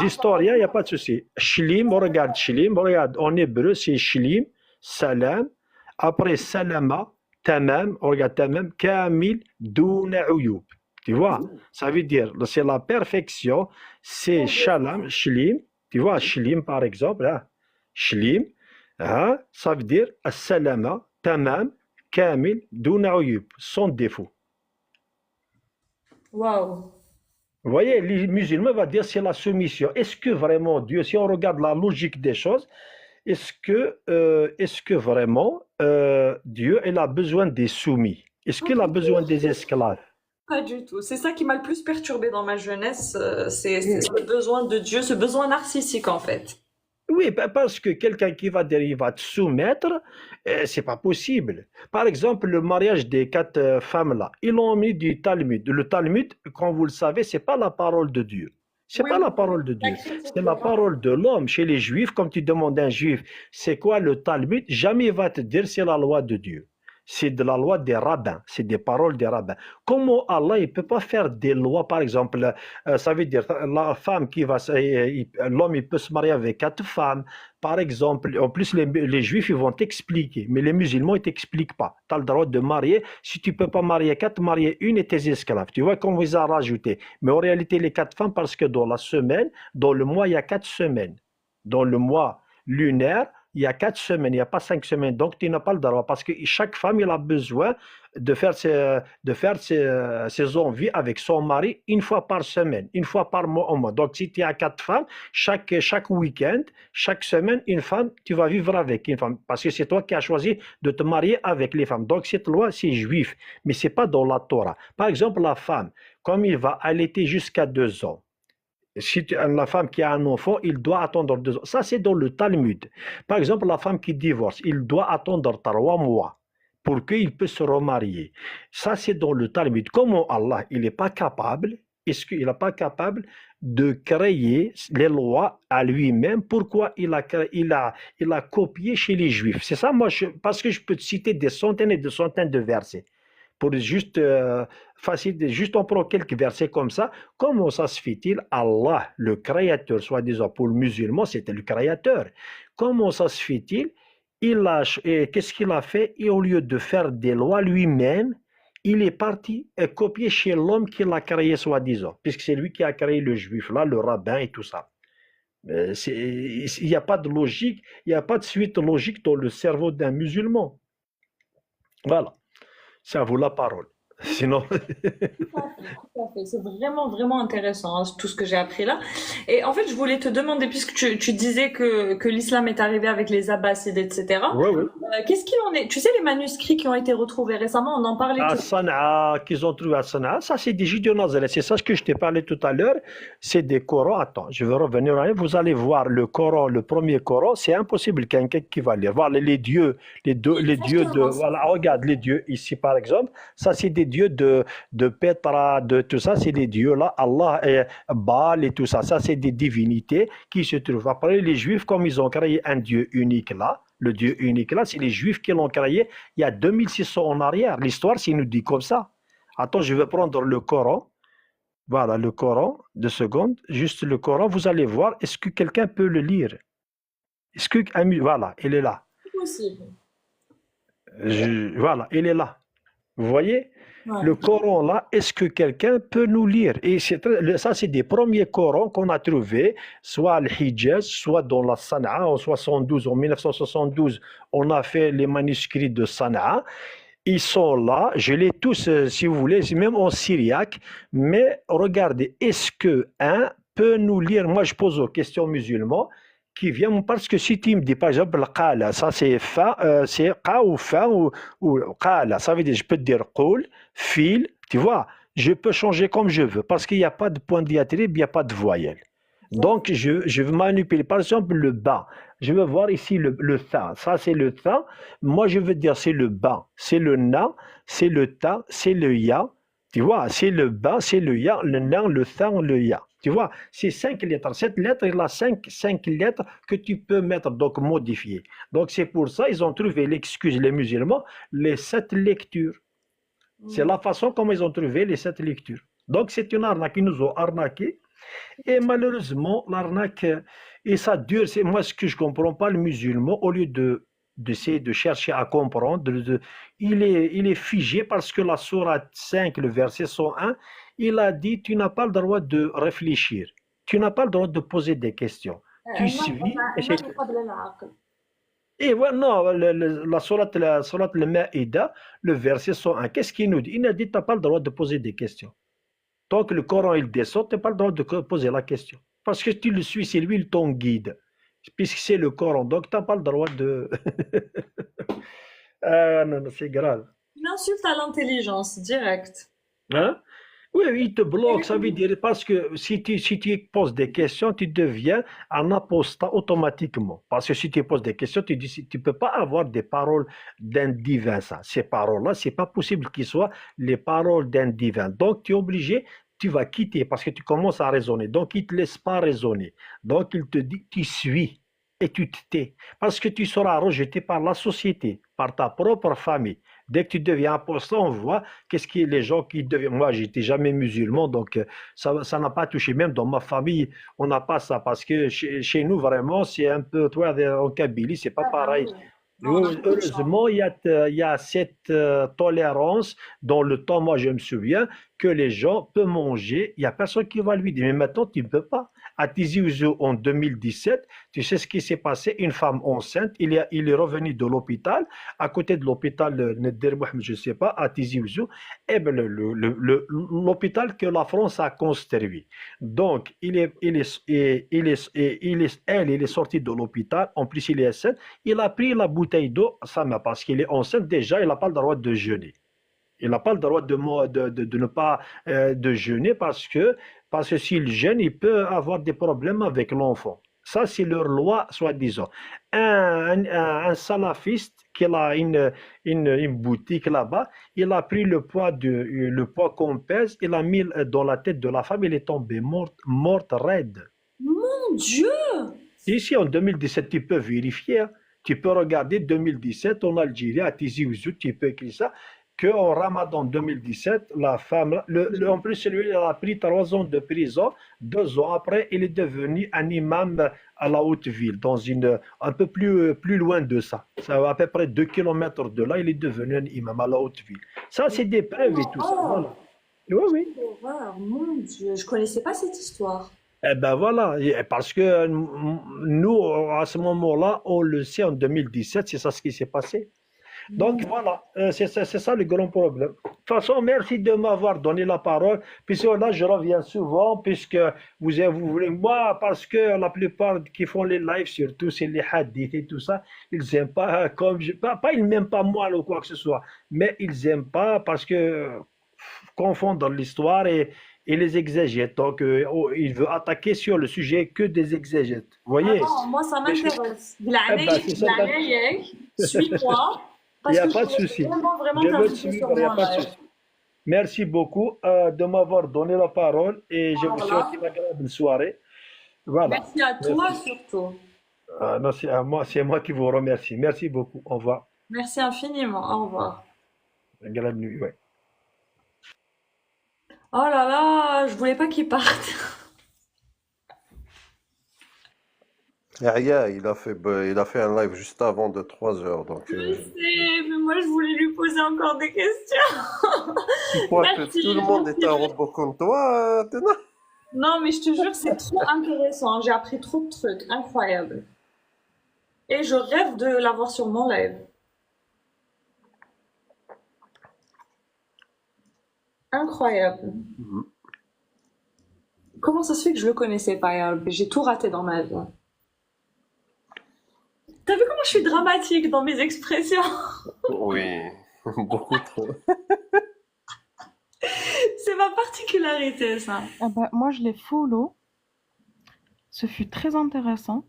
S5: historiens, il n'y a pas de souci. Shlim, regarde, en hébreu, c'est Shlim, Salam, après Salama, Tamam, regarde Tamam, Kamil, Douna Uyub. Tu vois, ça veut dire, c'est la perfection, c'est Shalam, Shlim, tu vois, Shlim par exemple, hein, Shlim, hein, ça veut dire Salama, Tamam, Kamil, Douna Uyub, sans défaut.
S2: Waouh.
S5: Vous voyez, les musulmans vont dire c'est la soumission. Est-ce que vraiment Dieu, si on regarde la logique des choses, est-ce que vraiment Dieu il a besoin des soumis? Est-ce qu'il a besoin des esclaves?
S2: Pas du tout. C'est ça qui m'a le plus perturbée dans ma jeunesse, c'est ce besoin de Dieu, ce besoin narcissique en fait.
S5: Oui, parce que quelqu'un qui va dire il va te soumettre, c'est pas possible. Par exemple, le mariage des quatre femmes là, ils l'ont mis du Talmud. Le Talmud, comme vous le savez, c'est pas la parole de Dieu. C'est
S2: Oui,
S5: pas
S2: oui,
S5: la parole de Dieu,
S2: sacré,
S5: c'est la
S2: etc.
S5: parole de l'homme. Chez les Juifs, comme tu demandes à un Juif, c'est quoi le Talmud? Jamais il va te dire c'est la loi de Dieu. C'est de la loi des rabbins, c'est des paroles des rabbins. Comment Allah il peut pas faire des lois, par exemple, ça veut dire la femme qui va, l'homme il peut se marier avec quatre femmes, par exemple. En plus les Juifs ils vont t'expliquer, mais les musulmans ils t'expliquent pas. Tu as le droit de marier, si tu peux pas marier quatre, marier une et tes esclaves. Tu vois comment ils ont rajouté. Mais en réalité les quatre femmes parce que dans la semaine, dans le mois il y a 4 semaines. Dans le mois lunaire il y a 4 semaines, il n'y a pas 5 semaines. Donc, tu n'as pas le droit parce que chaque femme, elle a besoin de faire ses envies avec son mari une fois par semaine, une fois par mois au moins. Donc, si tu as 4 femmes, chaque week-end, chaque semaine, une femme, tu vas vivre avec une femme parce que c'est toi qui as choisi de te marier avec les femmes. Donc, cette loi, c'est juif, mais ce n'est pas dans la Torah. Par exemple, la femme, comme il va allaiter jusqu'à 2 ans, si la femme qui a un enfant, il doit attendre 2 ans. Ça, c'est dans le Talmud. Par exemple, la femme qui divorce, il doit attendre 3 mois pour qu'il puisse se remarier. Ça, c'est dans le Talmud. Comment Allah, il n'est pas capable, est-ce qu'il n'est pas capable de créer les lois à lui-même? Pourquoi il a copié chez les Juifs? C'est ça, moi, parce que je peux te citer des centaines et des centaines de versets pour juste juste en prend quelques versets comme ça. Comment ça se fait-il? Allah, le créateur, soi-disant pour le musulman, c'était le créateur. Comment ça se fait-il? Qu'est-ce qu'il a fait? Et au lieu de faire des lois lui-même, il est parti et copier chez l'homme qui l'a créé, soi-disant, puisque c'est lui qui a créé le juif, là, le rabbin et tout ça. Il n'y a pas de logique, il n'y a pas de suite logique dans le cerveau d'un musulman. Voilà. Ça vaut la parole. Sinon,
S2: Tout à fait, tout à fait. C'est vraiment, vraiment intéressant, hein, tout ce que j'ai appris là. Et en fait, je voulais te demander, puisque tu disais que l'islam est arrivé avec les Abbassides, etc.
S5: ouais, ouais.
S2: Qu'est-ce qu'il en est? Tu sais, les manuscrits qui ont été retrouvés récemment, on en parlait
S5: À
S2: tout.
S5: Sanaa, qu'ils ont trouvé à Sanaa, ça c'est des Juifs de Nazareth. C'est ça que je t'ai parlé tout à l'heure. C'est des Corans. Attends, je vais revenir à vous allez voir le Coran, le premier Coran. C'est impossible quelqu'un qui va lire. Voilà les dieux, les dieux de. Voilà, regarde les dieux ici par exemple. Ça c'est des dieux de Petra, de tout ça. C'est des dieux là. Allah et Baal et tout ça. Ça c'est des divinités qui se trouvent. Après les Juifs, comme ils ont créé un Dieu unique là. Le Dieu unique là, c'est les Juifs qui l'ont créé il y a 2600 en arrière. L'histoire, c'est nous dit comme ça. Attends, je vais prendre le Coran. Voilà, le Coran. 2 secondes. Juste le Coran. Vous allez voir. Est-ce que quelqu'un peut le lire? Est-ce que... Voilà, il est là.
S2: C'est possible.
S5: Voilà, il est là. Vous voyez?
S2: Ouais.
S5: Le Coran là, est-ce que quelqu'un peut nous lire? Et ça, c'est des premiers Corans qu'on a trouvés, soit à l'Hijaz, soit dans la Sanaa, en 1972, on a fait les manuscrits de Sanaa. Ils sont là, je les tous, si vous voulez, même en syriaque. Mais regardez, est-ce qu'un peut nous lire? Moi, je pose aux questions musulmans qui viennent, parce que si tu me dis, par exemple, le qala, ça c'est fa, c'est qa ou fa ou qala, ça veut dire, je peux te dire qoul, fil, tu vois, je peux changer comme je veux, parce qu'il n'y a pas de point de diatribe, il n'y a pas de voyelle. Donc, je vais manipuler, par exemple, le ba. Je veux voir ici le tha. Ça, c'est le tha. Moi, je veux dire, c'est le ba. C'est le na, c'est le ta, c'est le ya. Tu vois, c'est le ba, c'est le ya, le na, le tha, le ya. Tu vois, c'est 5 lettres. Cette lettre, il a 5 lettres que tu peux mettre, donc modifier. Donc, c'est pour ça ils ont trouvé l'excuse, les musulmans, les 7 lectures. C'est la façon comme ils ont trouvé les 7 lectures. Donc, c'est une arnaque. Ils nous ont arnaqué. Et malheureusement, l'arnaque, et ça dure, c'est moi ce que je ne comprends pas, le musulman, au lieu d'essayer de chercher à comprendre, il est figé parce que la sourate 5, le verset 101, il a dit, tu n'as pas le droit de réfléchir, tu n'as pas le droit de poser des questions. Tu suis, et voilà, non, la sourate al-Ma'ida, le verset 101, qu'est-ce qu'il nous dit? Il nous dit, tu n'as pas le droit de poser des questions. Tant que le Coran il descend, tu n'as pas le droit de poser la question. Parce que tu le suis, c'est lui ton guide. Puisque c'est le Coran, donc tu n'as pas le droit de... Ah non, c'est grave.
S2: Une insulte à l'intelligence, direct.
S5: Hein? Oui, oui, il te bloque, ça veut dire parce que si tu poses des questions, tu deviens un apostat automatiquement. Parce que si tu poses des questions, tu dis, tu peux pas avoir des paroles d'un divin, ça. Ces paroles-là, c'est pas possible qu'ils soient les paroles d'un divin. Donc, tu es obligé, tu vas quitter parce que tu commences à raisonner. Donc, il te laisse pas raisonner. Donc, il te dit, tu suis et tu te tais. Parce que tu seras rejeté par la société, par ta propre famille. Dès que tu deviens apostat, on voit qu'est-ce qui est les gens qui deviennent. Moi, j'étais jamais musulman, donc ça n'a pas touché. Même dans ma famille, on n'a pas ça parce que chez nous, vraiment, c'est un peu, toi, en Kabylie, c'est pas
S2: Ah bah
S5: pareil.
S2: oui. Non, on a peu de chance.
S5: Heureusement, il y a cette tolérance dans le temps. Moi, je me souviens que les gens peuvent manger. Il n'y a personne qui va lui dire, mais maintenant, tu ne peux pas. À Tizi Ouzou, en 2017, tu sais ce qui s'est passé? Une femme enceinte, il est revenu de l'hôpital, à côté de l'hôpital Nedder Mohamed, je ne sais pas, à Tizi Ouzou, et ben l'hôpital que la France a construit. Donc, elle est sortie de l'hôpital, en plus, il est enceinte, il a pris la bouteille d'eau, ça m'a parce qu'il est enceinte déjà, il n'a pas le droit de jeûner. Il n'a pas le droit de ne pas de jeûner parce que s'il jeûne, il peut avoir des problèmes avec l'enfant. Ça, c'est leur loi, soi-disant. Un salafiste qui a une boutique là-bas, il a pris le poids qu'on pèse, il a mis dans la tête de la femme, il est tombé morte raide.
S2: Mon Dieu!
S5: Ici, en 2017, tu peux vérifier, hein. Tu peux regarder 2017 en Algérie, à Tizi Ouzou, tu peux écrire ça, qu'en Ramadan 2017, la femme, en plus, celui-là a pris 3 ans de prison. 2 ans après, il est devenu un imam à la Haute-Ville, un peu plus loin de ça. Ça va à peu près 2 kilomètres de là, il est devenu un imam à la Haute-Ville. Ça, c'est des preuves et tout ça,
S2: Oh,
S5: voilà. Oui, oui.
S2: quelle horreur, mon Dieu, je connaissais pas cette histoire.
S5: Eh ben voilà, parce que nous, à ce moment-là, on le sait en 2017, c'est ça ce qui s'est passé. Donc
S2: Mon-
S5: voilà, c'est ça le grand problème. De toute façon, merci de m'avoir donné la parole, puisque là, je reviens souvent, puisque vous voulez, moi, parce que la plupart qui font les lives, surtout, c'est les hadiths et tout ça, ils n'aiment pas, ils m'aiment pas moi ou quoi que ce soit, mais ils n'aiment pas parce que confondre l'histoire et les exégètes. Donc, il veut attaquer sur le sujet que des exégètes. Vous
S2: Ah
S5: voyez?
S2: non, moi ça m'intéresse.
S5: Eh ben, c'est ça.
S2: Suis-moi,
S5: Il n'y
S2: parce
S5: a
S2: que je
S5: pas de
S2: voudrais
S5: souci.
S2: vraiment
S5: Je veux te
S2: t'inviter
S5: suivre,
S2: sur
S5: il n'y a
S2: mon
S5: pas de
S2: live.
S5: souci. Merci beaucoup de m'avoir donné la parole et je vous
S2: Alors
S5: souhaite
S2: là,
S5: une agréable soirée. Voilà.
S2: merci à toi
S5: Merci.
S2: surtout.
S5: Non, c'est moi qui vous remercie. Merci beaucoup. Au revoir.
S2: Merci infiniment. Au revoir.
S5: Agréable nuit. Ouais.
S2: Oh là là, je voulais pas qu'il parte.
S3: Yahya, il a fait un live juste avant de 3 heures. Donc,
S2: Je sais, mais moi je voulais lui poser encore des questions.
S3: tu crois que
S2: Merci,
S3: tout le monde est
S2: merci.
S3: un robot comme toi, Tena?
S2: Non, mais je te jure, c'est trop intéressant. J'ai appris trop de trucs. Incroyable. Et je rêve de l'avoir sur mon live. Incroyable.
S3: Mhm.
S2: Comment ça se fait que je le connaissais pas, Yarb? J'ai tout raté dans ma vie. T'as vu comment je suis dramatique dans mes expressions?
S3: Oui, beaucoup trop.
S2: C'est ma particularité, ça.
S4: Ah bah, moi, je l'ai follow. Ce fut très intéressant.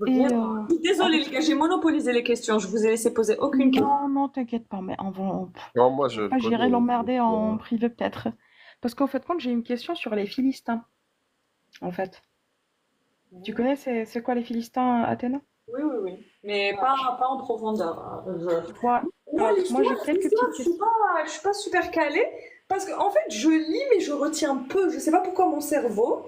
S4: Et
S2: Vraiment. Je suis désolée, les gars, j'ai monopolisé les questions. Je vous ai laissé poser aucune question.
S4: non, non, t'inquiète pas, mais
S3: Non, moi, je
S4: j'irai
S3: connais.
S4: l'emmerder en privé peut-être. Parce qu'en fait, quand j'ai une question sur les Philistins, en fait. Tu connais c'est quoi les Philistins, Athéna?
S2: Oui, oui, oui. Mais pas en profondeur.
S4: Moi,
S2: Moi,
S4: moi j'ai quelques petites
S2: je suis
S4: questions.
S2: je suis pas super calée. Parce que, en fait, je lis, mais je retiens peu. Je sais pas pourquoi mon cerveau.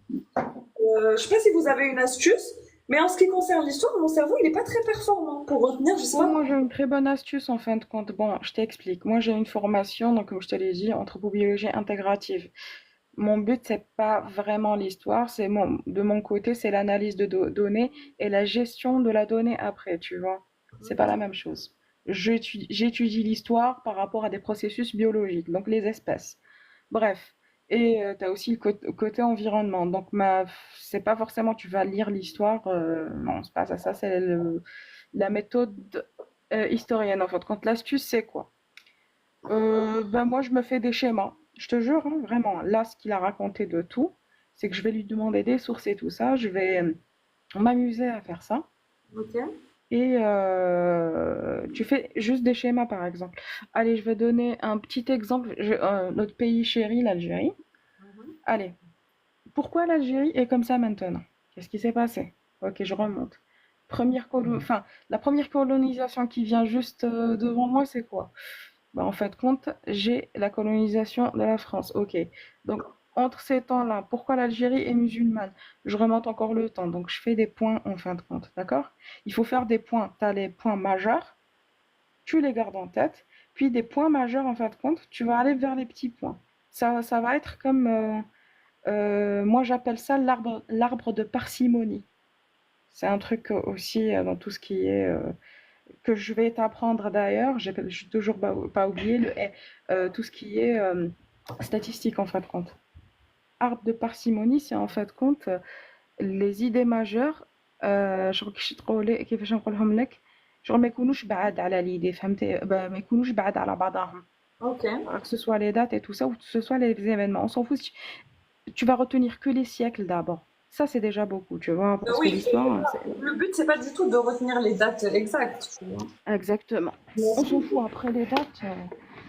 S2: Je sais pas si vous avez une astuce, mais en ce qui concerne l'histoire, mon cerveau, il est pas très performant pour retenir, je sais
S4: Moi,
S2: pas.
S4: moi, j'ai une très bonne astuce en fin de compte. Bon, je t'explique. Moi, j'ai une formation, donc comme je te l'ai dit, anthropobiologie intégrative. Mon but, c'est pas vraiment l'histoire, de mon côté, c'est l'analyse de données et la gestion de la donnée après, tu vois. C'est pas la même chose. J'étudie l'histoire par rapport à des processus biologiques, donc les espèces. Bref. Et tu as aussi le côté environnement. Donc, c'est pas forcément tu vas lire l'histoire, non, c'est pas ça. Ça, c'est la méthode historienne, en fait. Quand l'astuce, c'est quoi? Ben moi, je me fais des schémas. Je te jure, hein, vraiment, là, ce qu'il a raconté de tout, c'est que je vais lui demander des sources et tout ça. Je vais m'amuser à faire ça.
S2: Ok.
S4: Et tu fais juste des schémas, par exemple. Allez, je vais donner un petit exemple. Notre pays chéri, l'Algérie. Allez, pourquoi l'Algérie est comme ça maintenant? Qu'est-ce qui s'est passé? Ok, je remonte. Enfin, la première colonisation qui vient juste devant moi, c'est quoi? Bah, en fait, compte, j'ai la colonisation de la France. Ok. Donc, entre ces temps-là, pourquoi l'Algérie est musulmane? Je remonte encore le temps. Donc, je fais des points en fin de compte. D'accord? Il faut faire des points. Tu as les points majeurs, tu les gardes en tête. Puis, des points majeurs, en fin de compte, tu vas aller vers les petits points. Ça va être comme. Moi, j'appelle ça l'arbre de parcimonie. C'est un truc aussi dans tout ce qui est que je vais t'apprendre d'ailleurs. Je n'ai toujours pas oublié tout ce qui est statistique en fin de compte. Arbre de parcimonie, c'est en fait compte les idées majeures. شغل كيفاش نقولهم لك شغل ما يكونوش بعاد على l'idée فهمتي ما يكونوش بعاد على بعضهم.
S2: Ok.
S4: Que ce soit les dates et tout ça ou que ce soit les événements, on s'en fout. Tu vas retenir que les siècles d'abord. Ça, c'est déjà beaucoup, tu vois, parce que
S2: Oui,
S4: l'histoire,
S2: le but, c'est pas du tout de retenir les dates exactes, tu vois.
S4: exactement.
S2: Mais
S4: On s'en fout après les dates,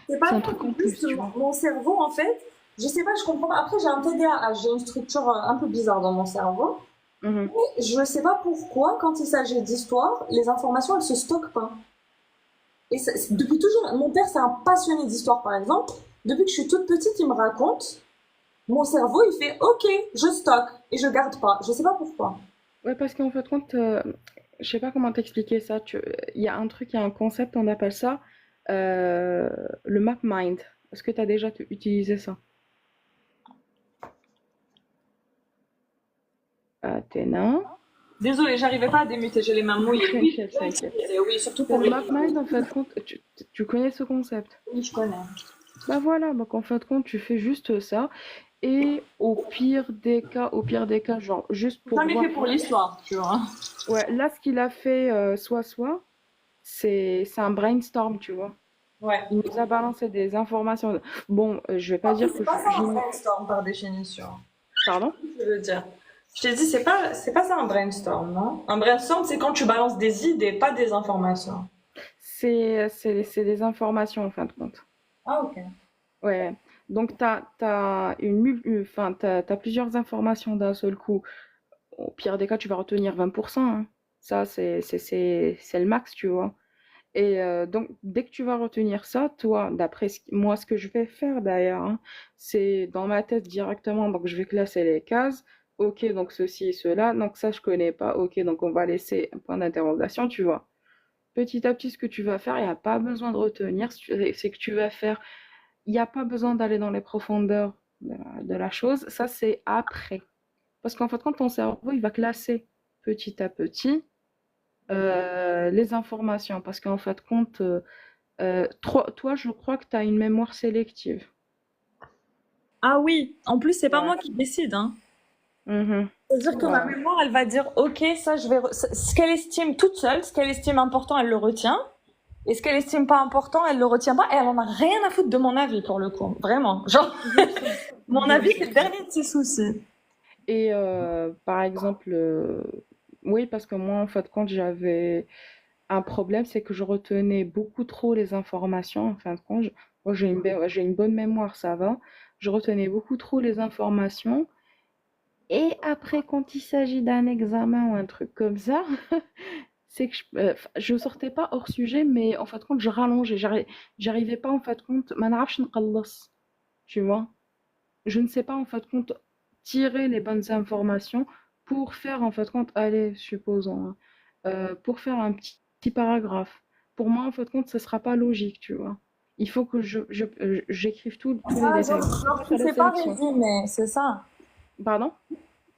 S2: c'est pas
S4: c'est un
S2: ça,
S4: truc en
S2: c'est
S4: plus,
S2: juste
S4: tu vois.
S2: mon cerveau, en fait. Je sais pas, je comprends pas. Après, j'ai un TDAH, j'ai une structure un peu bizarre dans mon cerveau.
S4: Mhm.
S2: Je sais pas pourquoi, quand il s'agit d'histoire, les informations, elles se stockent pas. Et depuis toujours, mon père, c'est un passionné d'histoire, par exemple. Depuis que je suis toute petite, il me raconte. Mon cerveau, il fait OK, je stocke et je garde pas. Je sais pas pourquoi.
S4: Ouais, parce qu'en fait, compte, je sais pas comment t'expliquer ça. Il y a un truc, il y a un concept, on appelle ça euh, le map mind. Est-ce que tu as déjà utilisé ça? Athéna.
S2: Désolée, j'arrivais pas à démuter, j'ai les mains mouillées. Oui,
S4: T'inquiète, t'inquiète.
S2: oui, surtout
S4: C'est
S2: pour
S4: le
S2: les...
S4: map mind, en fait, compte, tu connais ce concept?
S2: Oui, je connais.
S4: Bah voilà, donc en fait, compte, tu fais juste ça. Et au pire des cas, genre, juste pour
S2: Jamais
S4: voir.
S2: fait pour l'histoire, tu vois.
S4: Ouais, là, ce qu'il a fait, c'est un brainstorm, tu vois.
S2: Ouais.
S4: Il nous a balancé des informations. Bon, je vais pas
S2: Après,
S4: dire
S2: c'est
S4: que
S2: pas ça un
S4: j'ai...
S2: brainstorm par définition.
S4: Pardon?
S2: Je veux dire. Je t'ai dit, c'est pas ça un brainstorm, non? Un brainstorm, c'est quand tu balances des idées, pas des informations.
S4: C'est des informations, en fin de compte.
S2: Ah, ok.
S4: Ouais. Donc, t'as plusieurs informations d'un seul coup. Au pire des cas, tu vas retenir 20%, hein. Ça, c'est le max, tu vois. Et donc, dès que tu vas retenir ça, toi, d'après moi, ce que je vais faire d'ailleurs, hein, c'est dans ma tête directement, donc je vais classer les cases. Ok, donc ceci et cela. Donc ça, je connais pas. Ok, donc on va laisser un point d'interrogation, tu vois. Petit à petit, ce que tu vas faire, il n'y a pas besoin de retenir. C'est que tu vas faire, il n'y a pas besoin d'aller dans les profondeurs de la chose. Ça, c'est après. Parce qu'en fait, quand ton cerveau, il va classer petit à petit les informations. Parce qu'en fait, compte, toi, je crois que tu as une mémoire sélective.
S2: Ah oui, en plus, c'est pas
S4: Ouais.
S2: moi qui décide, hein.
S4: Mhm.
S2: C'est-à-dire que ma
S4: Ouais.
S2: mémoire, elle va dire, ok, ça, ce qu'elle estime toute seule, ce qu'elle estime important, elle le retient. Et ce qu'elle estime pas important, elle le retient pas. Et elle en a rien à foutre de mon avis, pour le coup. Vraiment. Genre,
S4: Je sais.
S2: mon
S4: Je
S2: avis,
S4: sais.
S2: c'est le dernier de ses soucis.
S4: Et par exemple, oui, parce que moi, en fait, quand j'avais un problème, c'est que je retenais beaucoup trop les informations. En fin de compte, moi, j'ai une bonne mémoire, ça va. Je retenais beaucoup trop les informations. Et après, quand il s'agit d'un examen ou un truc comme ça, c'est que je sortais pas hors sujet, mais en fin de compte, je rallongeais. J'arrivais pas, en fin de compte, ما نعرفش نقلص, tu vois. Je ne sais pas, en fin de compte, tirer les bonnes informations pour faire, en fait, compte, allez, supposons, hein, pour faire un petit paragraphe. Pour moi, en fait, compte, ce sera pas logique, tu vois. Il faut que j'écrive tous les
S2: Ah,
S4: détails. Donc, je vais
S2: genre,
S4: faire
S2: tu
S4: la
S2: sais pas
S4: sélection.
S2: résumer, c'est ça.
S4: Pardon?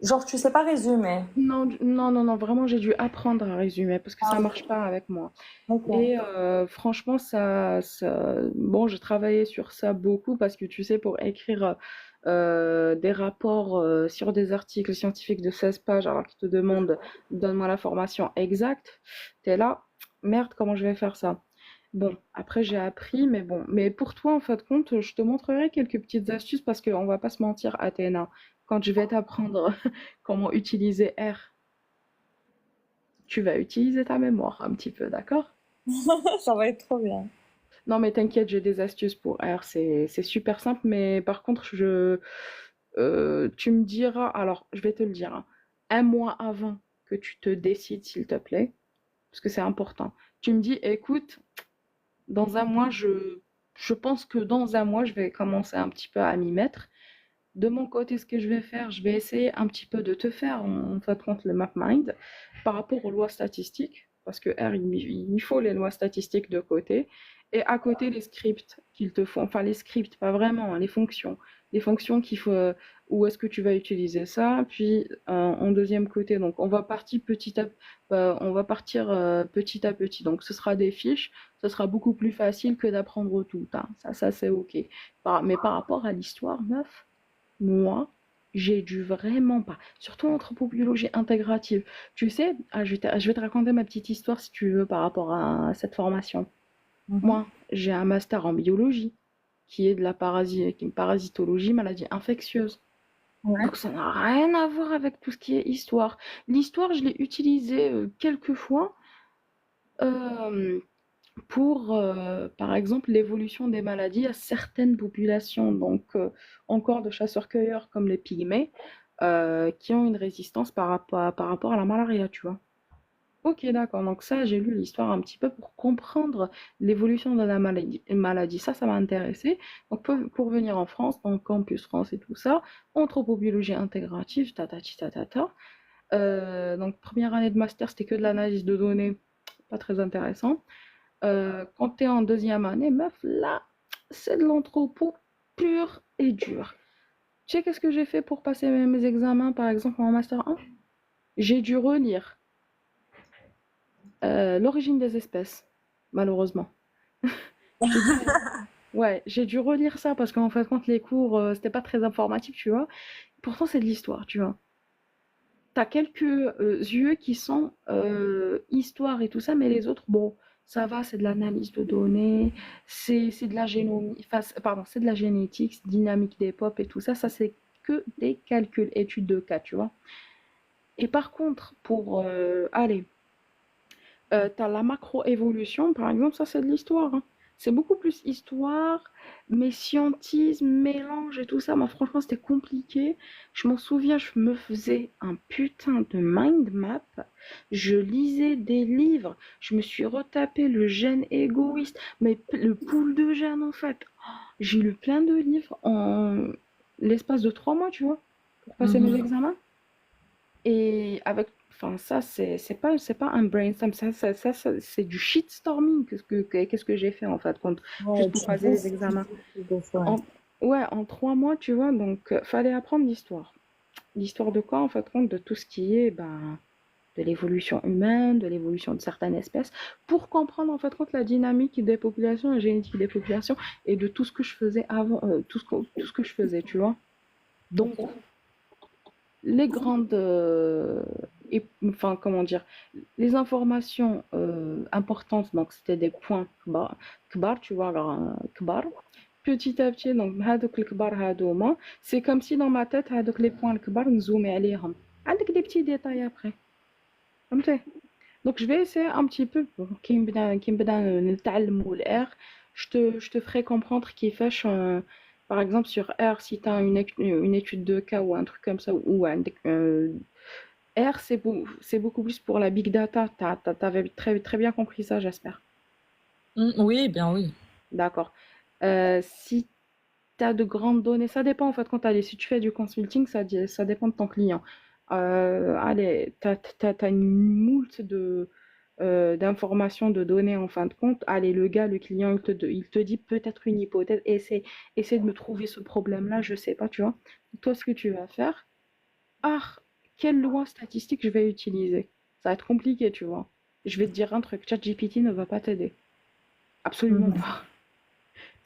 S2: Genre, tu sais pas résumer.
S4: Non, non, non, non, vraiment, j'ai dû apprendre à résumer parce que ça marche pas avec moi.
S2: Ok.
S4: Et franchement, bon, j'ai travaillé sur ça beaucoup parce que tu sais, pour écrire des rapports sur des articles scientifiques de 16 pages alors qu'ils te demandent, donne-moi l'information exacte, t'es là, merde, comment je vais faire ça? Bon, après j'ai appris, mais bon. Mais pour toi, en fin de compte, je te montrerai quelques petites astuces parce qu'on va pas se mentir, Athéna. Quand je vais t'apprendre comment utiliser R, tu vas utiliser ta mémoire un petit peu, d'accord?
S2: Ça va être trop bien.
S4: Non, mais t'inquiète, j'ai des astuces pour R, c'est super simple, mais par contre, tu me diras, alors je vais te le dire, hein, un mois avant que tu te décides, s'il te plaît, parce que c'est important. Tu me dis, écoute, dans un mois, je pense que dans un mois, je vais commencer un petit peu à m'y mettre. De mon côté, ce que je vais faire, je vais essayer un petit peu de te faire en fait compte le MapMind par rapport aux lois statistiques, parce que R, il faut les lois statistiques de côté, et à côté les scripts qu'il te faut, enfin les scripts, pas vraiment, hein, les fonctions qu'il faut, où est-ce que tu vas utiliser ça, puis en deuxième côté, donc on va partir petit à petit, donc ce sera des fiches, ce sera beaucoup plus facile que d'apprendre tout, hein. Ça c'est ok. Mais par rapport à l'histoire, meuf. Moi, j'ai dû vraiment pas, surtout en anthropologie intégrative. Tu sais, je vais te raconter ma petite histoire si tu veux par rapport à cette formation.
S2: Mhm.
S4: Moi, j'ai un master en biologie qui est de la parasitologie, maladie infectieuse.
S2: Ouais.
S4: Donc ça n'a rien à voir avec tout ce qui est histoire. L'histoire, je l'ai utilisée quelques fois. euh, pour, par exemple, l'évolution des maladies à certaines populations, donc encore de chasseurs-cueilleurs comme les pygmées, qui ont une résistance par rapport à la malaria, tu vois. Ok, d'accord. Donc ça, j'ai lu l'histoire un petit peu pour comprendre l'évolution de la maladie. Ça m'a intéressé. Donc pour venir en France, dans le campus France et tout ça, anthropobiologie intégrative, tatati tatata. Donc première année de master, c'était que de l'analyse de données, pas très intéressant. Quand tu es en deuxième année, meuf, là, c'est de l'anthropo pur et dur. Tu sais qu'est-ce que j'ai fait pour passer mes examens, par exemple, en Master 1? J'ai dû relire l'origine des espèces, malheureusement. Je te dis, ouais, j'ai dû relire ça parce qu'en fait, quand les cours, c'était pas très informatif, tu vois. Pourtant, c'est de l'histoire, tu vois. T'as quelques yeux qui sont histoire et tout ça, mais les autres, bon, ça va, c'est de l'analyse de données, c'est de la génomie, enfin, pardon, c'est de la génétique, dynamique des pop et tout ça, ça c'est que des calculs, études de cas, tu vois. Et par contre, pour allez, t'as la macroévolution, par exemple, ça c'est de l'histoire, hein. C'est beaucoup plus histoire, mais scientisme, mélange et tout ça. Moi, franchement, c'était compliqué. Je m'en souviens, je me faisais un putain de mind map. Je lisais des livres. Je me suis retapé le gène égoïste, mais le pool de gènes en fait. J'ai lu plein de livres en l'espace de 3 mois, tu vois, pour passer mes
S2: Mhm.
S4: examens. Et avec, enfin, ça, c'est pas un brainstorm, c'est du shitstorming. Qu'est-ce que j'ai fait en fait,
S2: Ouais,
S4: juste pour
S2: tu
S4: passer les
S2: bosses
S4: examens.
S2: des fois.
S4: En, ouais, en 3 mois, tu vois, donc fallait apprendre l'histoire. L'histoire de quoi, en fait, compte de tout ce qui est, ben, de l'évolution humaine, de l'évolution de certaines espèces, pour comprendre en fait compte la dynamique des populations, la génétique des populations et de tout ce que je faisais avant, tout ce que je faisais, tu vois. Donc,
S2: Ok.
S4: les grandes, enfin, comment dire, les informations importantes, donc c'était des points kbar, tu vois, alors, kbar. Petit à petit, donc, هادوك الكبار هادوما, c'est comme si dans ma tête, هادوك les points الكبار نزومي عليهم. عندك des petits détails après. فهمتي؟ Donc, je vais essayer un petit peu, كي نبدا نتعلموا الR, je te ferai comprendre كيفاش, par exemple, sur R, si tu as une étude de cas ou un truc comme ça, ou R, c'est beaucoup plus pour la big data. T'avais très, très bien compris ça, j'espère.
S2: Oui, bien oui.
S4: D'accord. Si tu as de grandes données, ça dépend en fait quand si tu fais du consulting, ça dépend de ton client. Allez, t'as une moult d'informations, de données en fin de compte. Allez, le gars, le client, il te dit peut-être une hypothèse. Essaie de me trouver ce problème-là, je sais pas, tu vois. Toi, ce que tu vas faire, ah, quelle loi statistique je vais utiliser? Ça va être compliqué, tu vois. Je vais te dire un truc, ChatGPT ne va pas t'aider. Absolument
S2: Mhm.
S4: pas.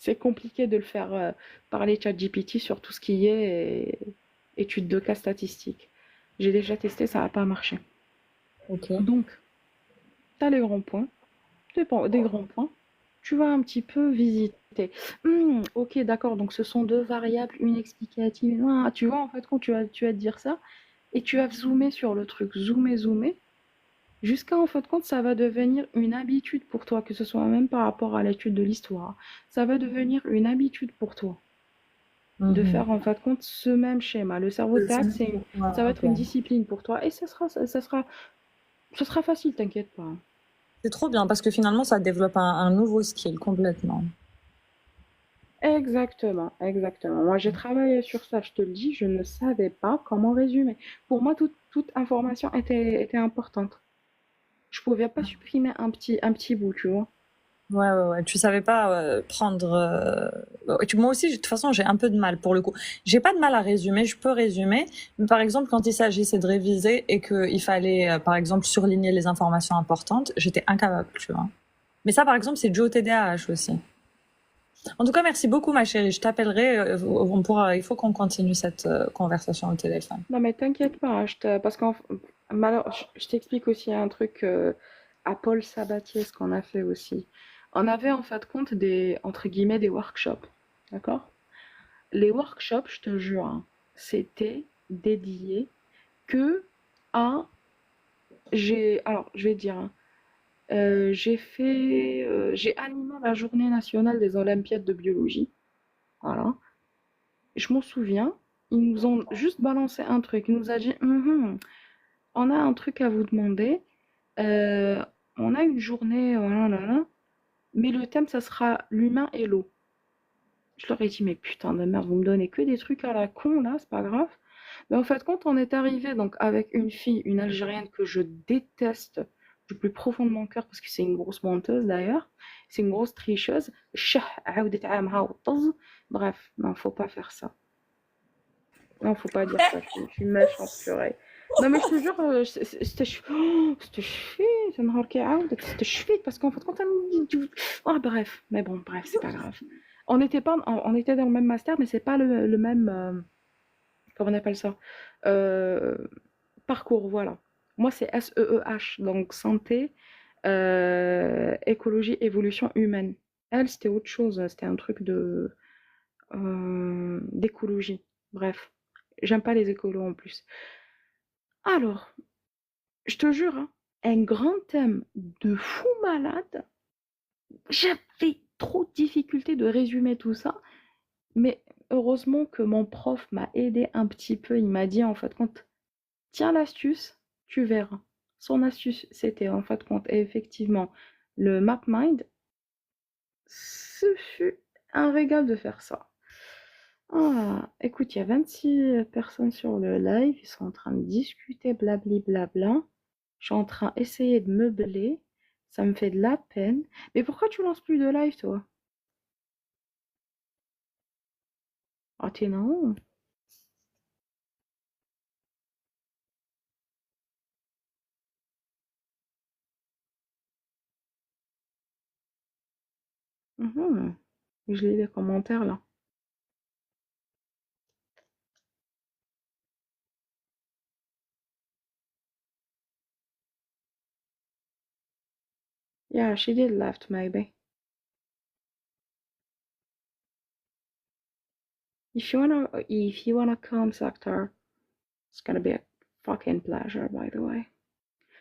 S4: C'est compliqué de le faire parler ChatGPT sur tout ce qui est études de cas statistiques. J'ai déjà testé, ça n'a pas marché.
S2: Ok.
S4: Donc, tu as les grands points, des grands points. tu vas un petit peu visiter. Ok, d'accord, donc ce sont deux variables, une explicative. Ah, tu vois, en fait, quand tu vas te dire ça, et tu vas zoomer sur le truc, zoomer, jusqu'à, en fait, quand ça va devenir une habitude pour toi, que ce soit même par rapport à l'étude de l'histoire, ça va devenir une habitude pour toi de
S2: Mhm.
S4: faire, en fait, compte ce même schéma. Le cerveau
S2: C'est ça.
S4: théâtre,
S2: Ouais,
S4: ça va être
S2: ok.
S4: une discipline pour toi, et ça sera facile, t'inquiète pas.
S2: C'est trop bien parce que finalement, ça développe un nouveau skill complètement.
S4: Exactement, exactement. Moi, j'ai travaillé sur ça, je te le dis, je ne savais pas comment résumer. Pour moi, toute information était importante. Je pouvais pas supprimer un petit bout, tu vois.
S2: Ouais. Tu savais pas prendre. Moi aussi, de toute façon, j'ai un peu de mal pour le coup. J'ai pas de mal à résumer, je peux résumer. Mais par exemple, quand il s'agissait de réviser et qu'il fallait, par exemple, surligner les informations importantes, j'étais incapable, tu vois. Mais ça, par exemple, c'est dû au TDAH aussi. En tout cas, merci beaucoup, ma chérie. Je t'appellerai. Il faut qu'on continue cette conversation au téléphone.
S4: Non, mais t'inquiète pas, hein, parce je t'explique aussi un truc à Paul Sabatier, ce qu'on a fait aussi. On avait en fait compte entre guillemets, des workshops, d'accord? Les workshops, je te jure, hein, c'était dédié que à, alors, je vais te dire, hein, j'ai animé la journée nationale des Olympiades de biologie. Voilà. Je m'en souviens, ils nous ont juste balancé un truc. Ils nous ont dit, on a un truc à vous demander. Euh, on a une journée, voilà, là, là, mais le thème, ça sera l'humain et l'eau. Je leur ai dit, mais putain de merde, vous me donnez que des trucs à la con, là, c'est pas grave. Mais en fait, quand on est arrivé donc avec une fille, une Algérienne que je déteste du plus profond de mon cœur parce que c'est une grosse menteuse d'ailleurs, c'est une grosse tricheuse. Bref, non, faut pas faire ça. Non, faut pas dire ça, je suis méchante, purée. Non, mais je te jure, c'était chouette, نهار كي عاودت, c'était chouette, parce qu'en fait, quand bref, mais bon, bref, c'est pas grave. On était dans le même master, mais c'est pas le même, comment on appelle ça? Euh, Parcours, voilà. Moi, c'est SEEH, donc santé, écologie, évolution humaine. Elle, c'était autre chose, c'était un truc d'écologie. Bref, j'aime pas les écolos en plus. Alors, je te jure, hein, un grand thème de fou malade. J'avais trop de difficultés de résumer tout ça, mais heureusement que mon prof m'a aidé un petit peu. Il m'a dit en fait, tiens l'astuce, tu verras. Son astuce, c'était en fait compte effectivement le MapMind. Ce fut un régal de faire ça. Ah, écoute, il y a 26 personnes sur le live, ils sont en train de discuter, blabli blabla. Je suis en train d'essayer de meubler, ça me fait de la peine. Mais pourquoi tu lances plus de live, toi? Ah, t'es non. Mhm. Je lis les commentaires là. Yeah, she did left maybe. If you wanna contact her, it's gonna be a fucking pleasure, by the way.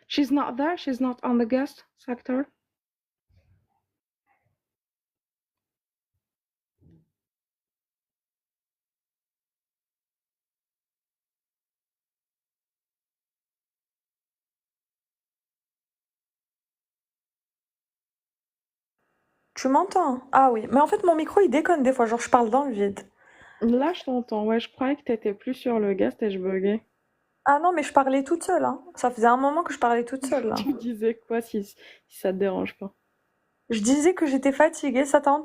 S4: She's not there. She's not on the guest sector.
S2: Tu m'entends? Ah oui, mais en fait, mon micro, il déconne des fois, genre je parle dans le vide.
S4: Là, je t'entends. Ouais, je croyais que t'étais plus sur le guest et je buguais.
S2: Ah non, mais je parlais toute seule, hein. Ça faisait un moment que je parlais toute seule, là.
S4: Tu disais quoi si ça te dérange pas?
S2: Je disais que j'étais fatiguée, ça t'a